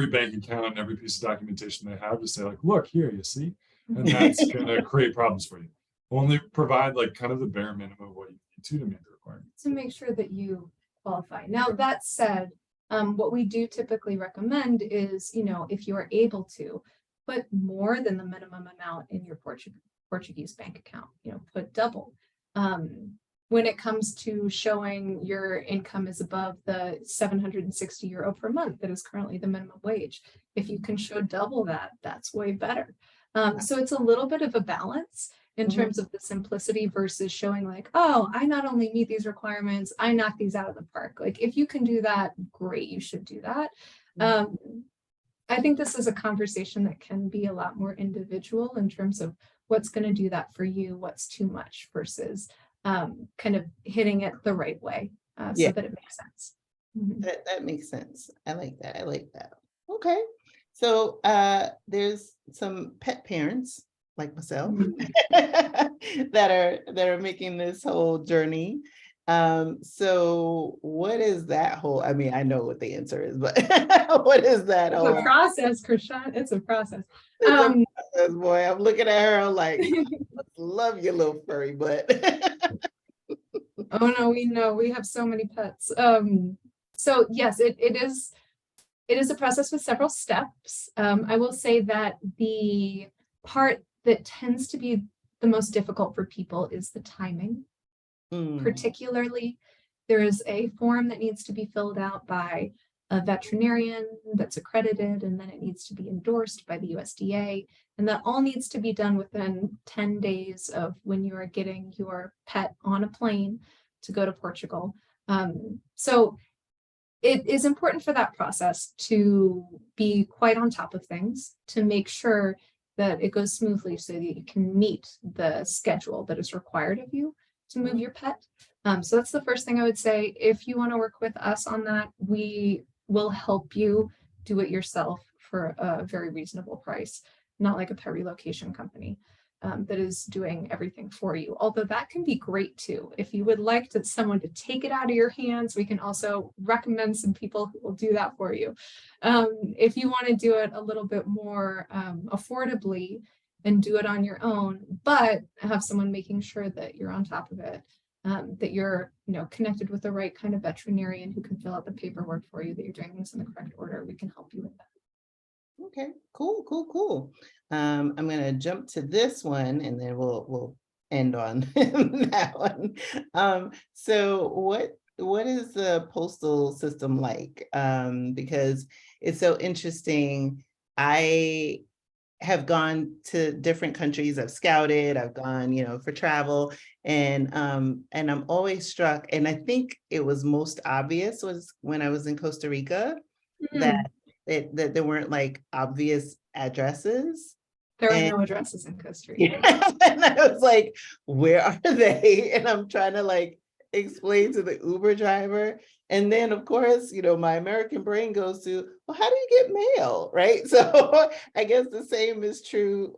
Speaker 2: bank account and every piece of documentation they have to say like, look here, you see, and that's going to create problems for you. Only provide like kind of the bare minimum of what you need to meet the requirements.
Speaker 3: To make sure that you qualify. Now, that said, what we do typically recommend is, if you are able to put more than the minimum amount in your Portuguese bank account, put double. When it comes to showing your income is above the 760 euro per month that is currently the minimum wage, if you can show double that, that's way better. So it's a little bit of a balance in terms of the simplicity versus showing like, I not only meet these requirements, I knock these out of the park. Like if you can do that, great, you should do that. I think this is a conversation that can be a lot more individual in terms of what's going to do that for you, what's too much versus kind of hitting it the right way so that it makes sense.
Speaker 1: That makes sense. I like that. Okay. So there's some pet parents like myself that are making this whole journey. So what is that whole, I mean, I know what the answer is, but what is that
Speaker 3: It's
Speaker 1: whole
Speaker 3: a process, Krishan. It's a process.
Speaker 1: it's a process, boy? I'm looking at her like, love your little furry butt.
Speaker 3: Oh no, we know we have so many pets. So yes, it is a process with several steps. I will say that the part that tends to be the most difficult for people is the timing. Particularly, there is a form that needs to be filled out by a veterinarian that's accredited, and then it needs to be endorsed by the USDA. And that all needs to be done within 10 days of when you are getting your pet on a plane to go to Portugal. So it is important for that process to be quite on top of things, to make sure that it goes smoothly so that you can meet the schedule that is required of you to move your pet. So that's the first thing I would say. If you want to work with us on that, we will help you do it yourself for a very reasonable price, not like a pet relocation company that is doing everything for you. Although that can be great too. If you would like someone to take it out of your hands, we can also recommend some people who will do that for you. If you want to do it a little bit more affordably and do it on your own, but have someone making sure that you're on top of it, that you're connected with the right kind of veterinarian who can fill out the paperwork for you, that you're doing things in the correct order, we can help you with that.
Speaker 1: Okay, cool. I'm gonna jump to this one and then we'll end on that one. So what is the postal system like? Because it's so interesting. I have gone to different countries. I've scouted, I've gone, for travel, and I'm always struck, and I think it was most obvious was when I was in Costa Rica that that there weren't like obvious addresses.
Speaker 3: There are
Speaker 1: And
Speaker 3: no addresses in Costa Rica.
Speaker 1: and I was like, where are they? And I'm trying to like explain to the Uber driver. And then of course, my American brain goes to, well, how do you get mail? Right. So I guess the same is true,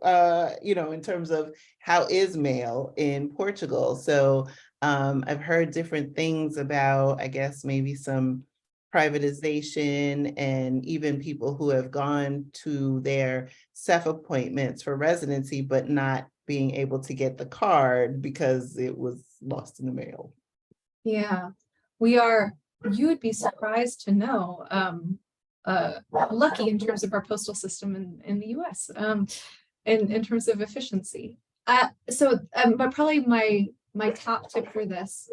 Speaker 1: in terms of how is mail in Portugal. So I've heard different things about, I guess, maybe some privatization and even people who have gone to their CEF appointments for residency, but not being able to get the card because it was lost in the mail.
Speaker 3: Yeah, you would be surprised to know, lucky in terms of our postal system in the US, in terms of efficiency. But probably my top tip for this.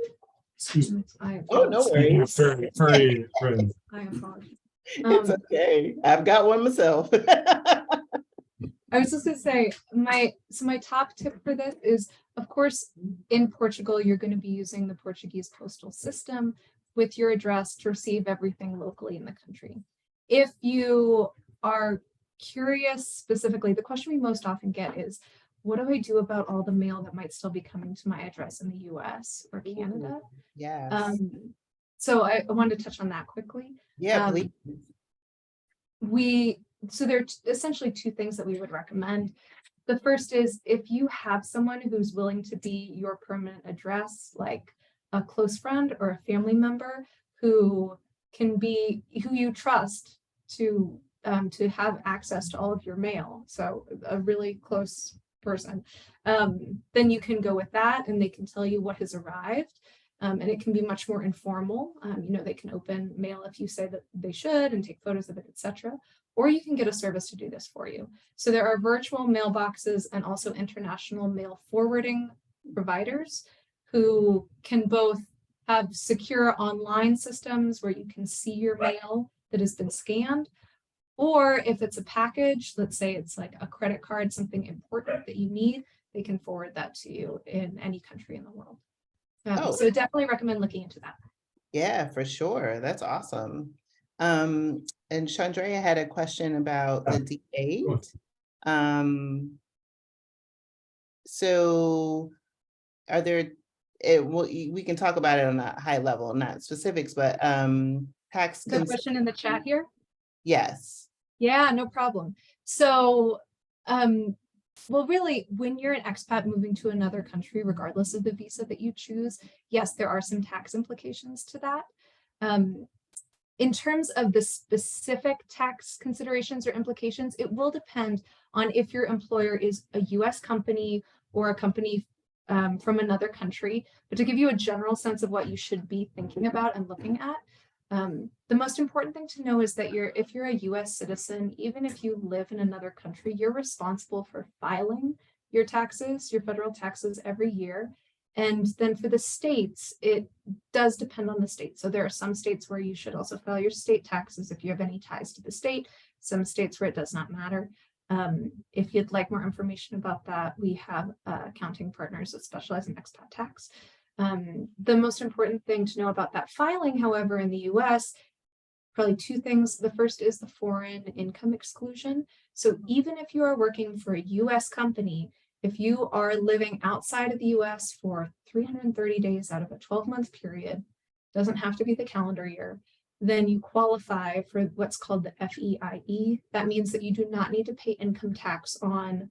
Speaker 2: Excuse me.
Speaker 1: Oh, no
Speaker 2: Speaking
Speaker 1: worries.
Speaker 2: of furry friends.
Speaker 3: I apologize.
Speaker 1: It's okay. I've got one myself.
Speaker 3: I was just gonna say my top tip for this is, of course, in Portugal, you're going to be using the Portuguese postal system with your address to receive everything locally in the country. If you are curious specifically, the question we most often get is, what do I do about all the mail that might still be coming to my address in the US or Canada?
Speaker 1: Yes.
Speaker 3: So I wanted to touch on that quickly.
Speaker 1: Yeah, please.
Speaker 3: So there are essentially two things that we would recommend. The first is if you have someone who's willing to be your permanent address, like a close friend or a family member who you trust to have access to all of your mail, so a really close person, then you can go with that and they can tell you what has arrived. And it can be much more informal. They can open mail if you say that they should and take photos of it, etc. Or you can get a service to do this for you. So there are virtual mailboxes and also international mail forwarding providers who can both have secure online systems where you can see your mail that has been scanned, or if it's a package, let's say it's like a credit card, something important that you need, they can forward that to you in any country in the world. So definitely recommend looking into that.
Speaker 1: Yeah, for sure. That's awesome. And Chandrea had a question about the D8. So are there, we can talk about it on a high level, not specifics, but tax.
Speaker 3: The question in the chat here?
Speaker 1: Yes.
Speaker 3: Yeah, no problem. So, well, really, when you're an expat moving to another country, regardless of the visa that you choose, yes, there are some tax implications to that. In terms of the specific tax considerations or implications, it will depend on if your employer is a US company or a company from another country. But to give you a general sense of what you should be thinking about and looking at, the most important thing to know is that if you're a US citizen, even if you live in another country, you're responsible for filing your taxes, your federal taxes every year. And then for the states, it does depend on the state. So there are some states where you should also file your state taxes if you have any ties to the state, some states where it does not matter. If you'd like more information about that, we have accounting partners that specialize in expat tax. The most important thing to know about that filing, however, in the US, probably two things. The first is the foreign income exclusion. So even if you are working for a US company, if you are living outside of the US for 330 days out of a 12-month period, doesn't have to be the calendar year, then you qualify for what's called the FEIE. That means that you do not need to pay income tax on,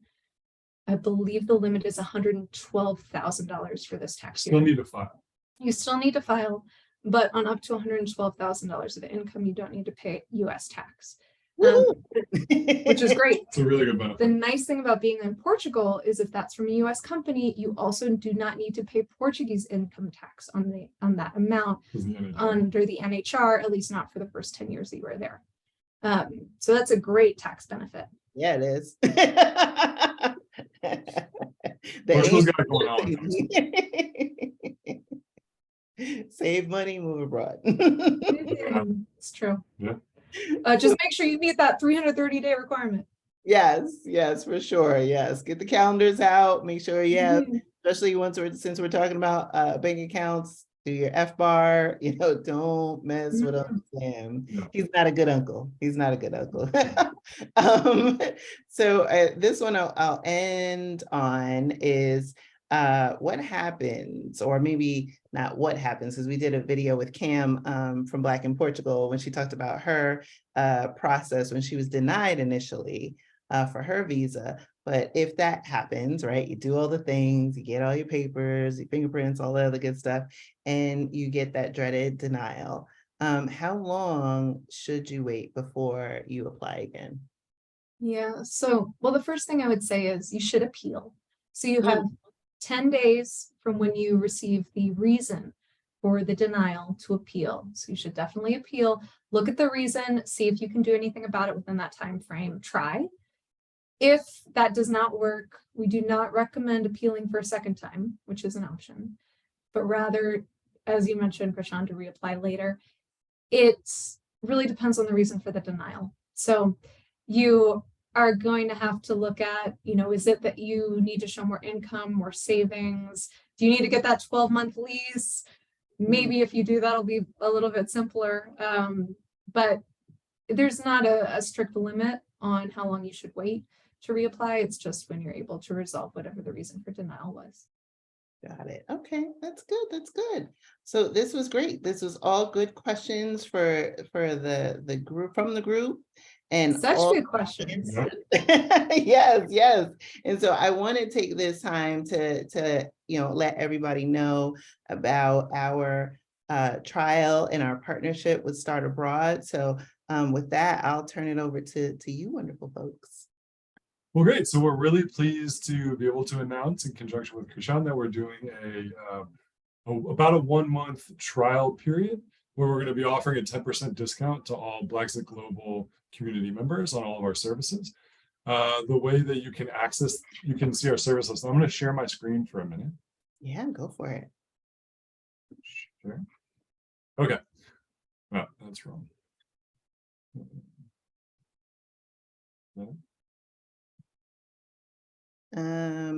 Speaker 3: I believe the limit is $112,000 for this tax year.
Speaker 2: Still need to file.
Speaker 3: You still need to file, but on up to $112,000 of income, you don't need to pay US tax. Which is great.
Speaker 2: It's a really good benefit.
Speaker 3: The nice thing about being in Portugal is if that's from a US company, you also do not need to pay Portuguese income tax on that amount under the NHR, at least not for the first 10 years that you were there. So that's a great tax benefit.
Speaker 1: Yeah, it is.
Speaker 2: Portugal's got it going on.
Speaker 1: Save money, move abroad.
Speaker 3: It's true.
Speaker 2: Yeah.
Speaker 3: Just make sure you meet that 330-day requirement.
Speaker 1: Yes, for sure. Yes, get the calendars out. Make sure you have, especially since we're talking about bank accounts, do your FBAR. Don't mess with Uncle Sam.
Speaker 2: Yeah.
Speaker 1: He's not a good uncle. He's not a good uncle. So this one I'll end on is what happens, or maybe not what happens, because we did a video with Cam from Black in Portugal when she talked about her process when she was denied initially for her visa. But if that happens, right, you do all the things, you get all your papers, your fingerprints, all the other good stuff, and you get that dreaded denial. How long should you wait before you apply again?
Speaker 3: Yeah, so, well, the first thing I would say is you should appeal. So you have 10 days from when you receive the reason for the denial to appeal. So you should definitely appeal, look at the reason, see if you can do anything about it within that time frame, try. If that does not work, we do not recommend appealing for a second time, which is an option, but rather, as you mentioned, Prashant, to reapply later. It really depends on the reason for the denial. So you are going to have to look at, is it that you need to show more income, more savings? Do you need to get that 12-month lease? Maybe if you do, that'll be a little bit simpler. But there's not a strict limit on how long you should wait to reapply. It's just when you're able to resolve whatever the reason for denial was.
Speaker 1: Got it. Okay, that's good. That's good. So this was great. This was all good questions for the group, from the group. And
Speaker 3: such
Speaker 1: all
Speaker 3: good questions.
Speaker 1: Yes. And so I want to take this time to let everybody know about our trial and our partnership with Start Abroad. So with that, I'll turn it over to you wonderful folks.
Speaker 2: Well, great. So we're really pleased to be able to announce, in conjunction with Krishan, that we're doing about a 1-month trial period where we're going to be offering a 10% discount to all Blaxit Global community members on all of our services. The way that you can see our service list. I'm going to share my screen for a minute.
Speaker 1: Yeah, go for it.
Speaker 2: Sure. Okay. Oh, that's wrong.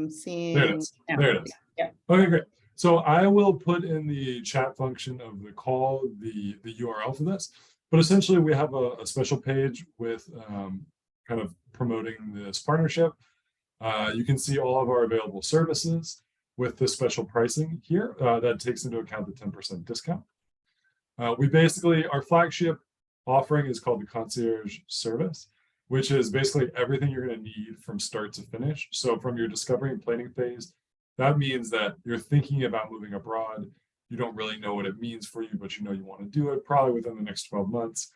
Speaker 1: Seeing
Speaker 2: there it is. There it is.
Speaker 1: Yeah.
Speaker 2: Okay, great. So I will put in the chat function of the call the URL for this, but essentially we have a special page with kind of promoting this partnership. You can see all of our available services with the special pricing here that takes into account the 10% discount. Our flagship offering is called the concierge service. which is basically everything you're going to need from start to finish. So from your discovery and planning phase, that means that you're thinking about moving abroad. You don't really know what it means for you, but you know you want to do it probably within the next 12 months.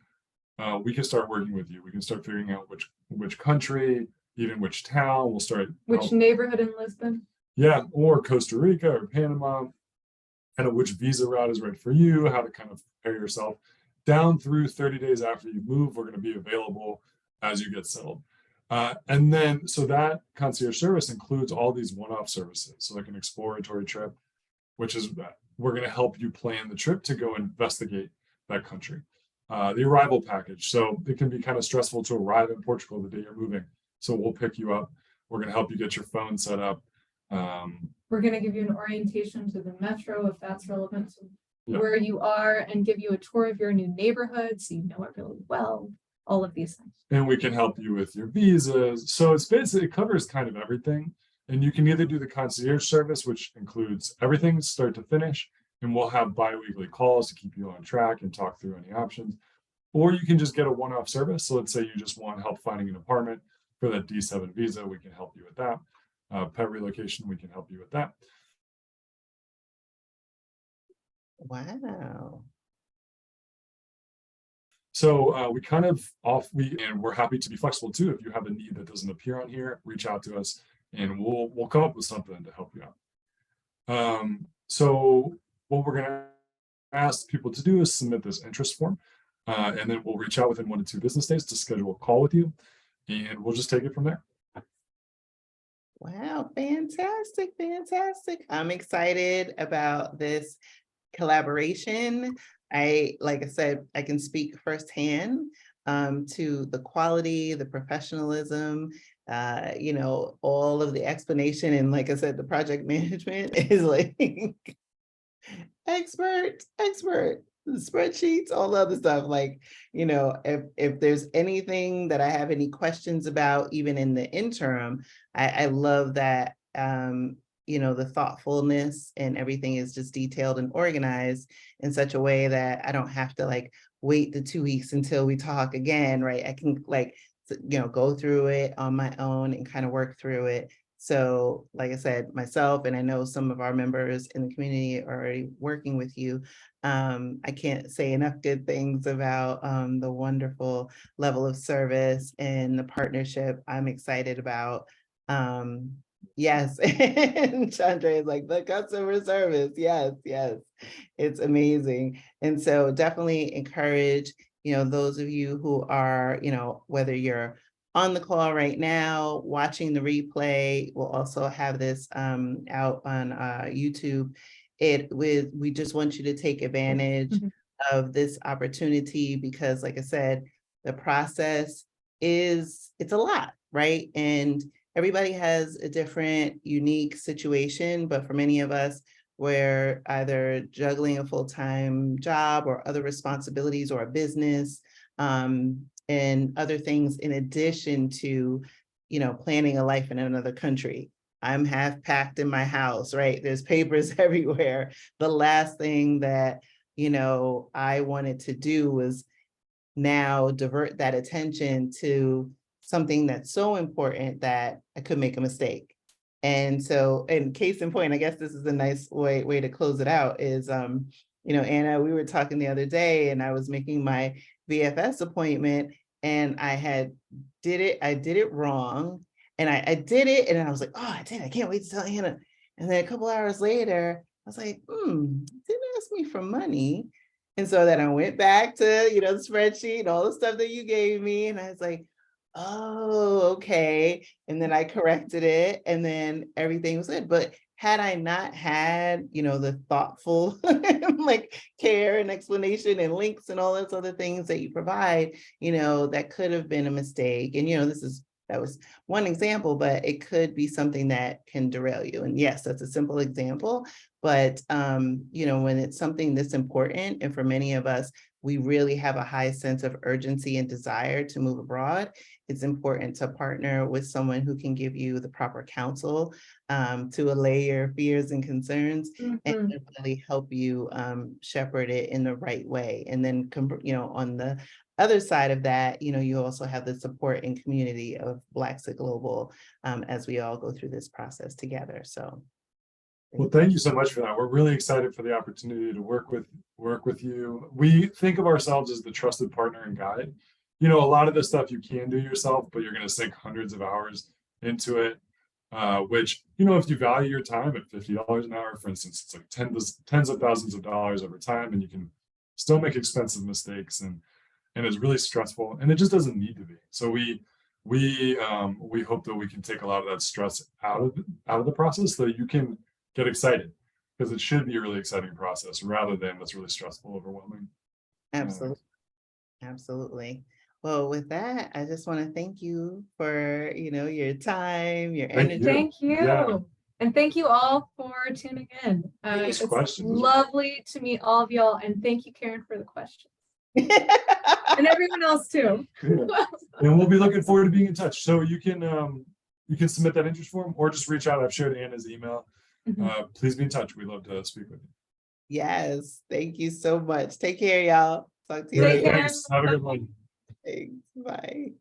Speaker 2: We can start working with you. We can start figuring out which country, even which town. We'll start
Speaker 3: Which neighborhood in Lisbon?
Speaker 2: Yeah, or Costa Rica or Panama, kind of which visa route is right for you, how to kind of prepare yourself. Down through 30 days after you move, we're going to be available as you get settled. And then, so that concierge service includes all these one-off services. So like an exploratory trip, which is we're going to help you plan the trip to go investigate that country. The arrival package. So it can be kind of stressful to arrive in Portugal the day you're moving. So we'll pick you up. We're going to help you get your phone set up.
Speaker 3: We're going to give you an orientation to the metro if that's relevant to
Speaker 2: Yeah.
Speaker 3: where you are, and give you a tour of your new neighborhood so you know it really well. All of these things.
Speaker 2: And we can help you with your visas. So it's basically, it covers kind of everything. And you can either do the concierge service, which includes everything start to finish, and we'll have bi-weekly calls to keep you on track and talk through any options. Or you can just get a one-off service. So let's say you just want help finding an apartment for that D7 visa, we can help you with that. Pet relocation, we can help you with that.
Speaker 1: Wow.
Speaker 2: So we kind of and we're happy to be flexible too. If you have a need that doesn't appear on here, reach out to us and we'll come up with something to help you out. So what we're gonna ask people to do is submit this interest form, and then we'll reach out within 1 to 2 business days to schedule a call with you, and we'll just take it from there.
Speaker 1: Wow, fantastic, fantastic. I'm excited about this collaboration. Like I said, I can speak firsthand to the quality, the professionalism, all of the explanation. And like I said, the project management is like expert, spreadsheets, all the other stuff. Like, if there's anything that I have any questions about, even in the interim, I love that, the thoughtfulness and everything is just detailed and organized in such a way that I don't have to like wait the 2 weeks until we talk again, right? I can go through it on my own and kind of work through it. So like I said, myself, and I know some of our members in the community are already working with you. I can't say enough good things about the wonderful level of service and the partnership I'm excited about. Yes, and Chandra is like, the customer service, yes, it's amazing. And so definitely encourage, those of you who are, whether you're on the call right now, watching the replay, we'll also have this out on YouTube. We just want you to take advantage of this opportunity because, like I said, the process it's a lot, right? And everybody has a different, unique situation, but for many of us, we're either juggling a full-time job or other responsibilities or a business, and other things in addition to, planning a life in another country. I'm half packed in my house, right? There's papers everywhere. The last thing that, I wanted to do was now divert that attention to something that's so important that I could make a mistake. And so, in case in point, I guess this is a nice way to close it out is, Anna, we were talking the other day and I was making my VFS appointment and I did it wrong. And I did it and I was like, oh, I can't wait to tell Anna. And then a couple hours later, I was like, didn't ask me for money. And so then I went back to, the spreadsheet, all the stuff that you gave me. And I was like, oh, okay. And then I corrected it and then everything was good. But had I not had, the thoughtful like care and explanation and links and all those other things that you provide, that could have been a mistake. And, that was one example, but it could be something that can derail you. And yes, that's a simple example, But, you know, when it's something that's important, and for many of us, we really have a high sense of urgency and desire to move abroad, it's important to partner with someone who can give you the proper counsel to allay your fears and concerns and really help you shepherd it in the right way. And then, you know, on the other side of that, you know, you also have the support and community of Blaxit Global as we all go through this process together. So.
Speaker 2: Well, thank you so much for that. We're really excited for the opportunity to work with you. We think of ourselves as the trusted partner and guide. You know, a lot of this stuff you can do yourself, but you're going to sink hundreds of hours into it. Which, you know, if you value your time at $50 an hour, for instance, it's like tens of thousands of dollars over time, and you can still make expensive mistakes, and it's really stressful, and it just doesn't need to be. So we hope that we can take a lot of that stress out of the process so that you can get excited, because it should be a really exciting process rather than what's really stressful, overwhelming.
Speaker 1: Absolutely. Absolutely. Well, with that, I just want to thank you for, you know, your time, your energy.
Speaker 3: Thank you.
Speaker 2: Yeah.
Speaker 3: And thank you all for tuning in.
Speaker 2: These
Speaker 3: It's
Speaker 2: questions.
Speaker 3: lovely to meet all of y'all. And thank you, Karen, for the questions. And everyone else too.
Speaker 2: Yeah. And we'll be looking forward to being in touch. So you can submit that interest form or just reach out. I've shared Anna's email. Please be in touch. We'd love to speak with you.
Speaker 1: Yes. Thank you so much. Take care, y'all. Talk to you
Speaker 3: Take
Speaker 1: later.
Speaker 3: care.
Speaker 2: Thanks. Have a good one.
Speaker 1: Thanks. Bye.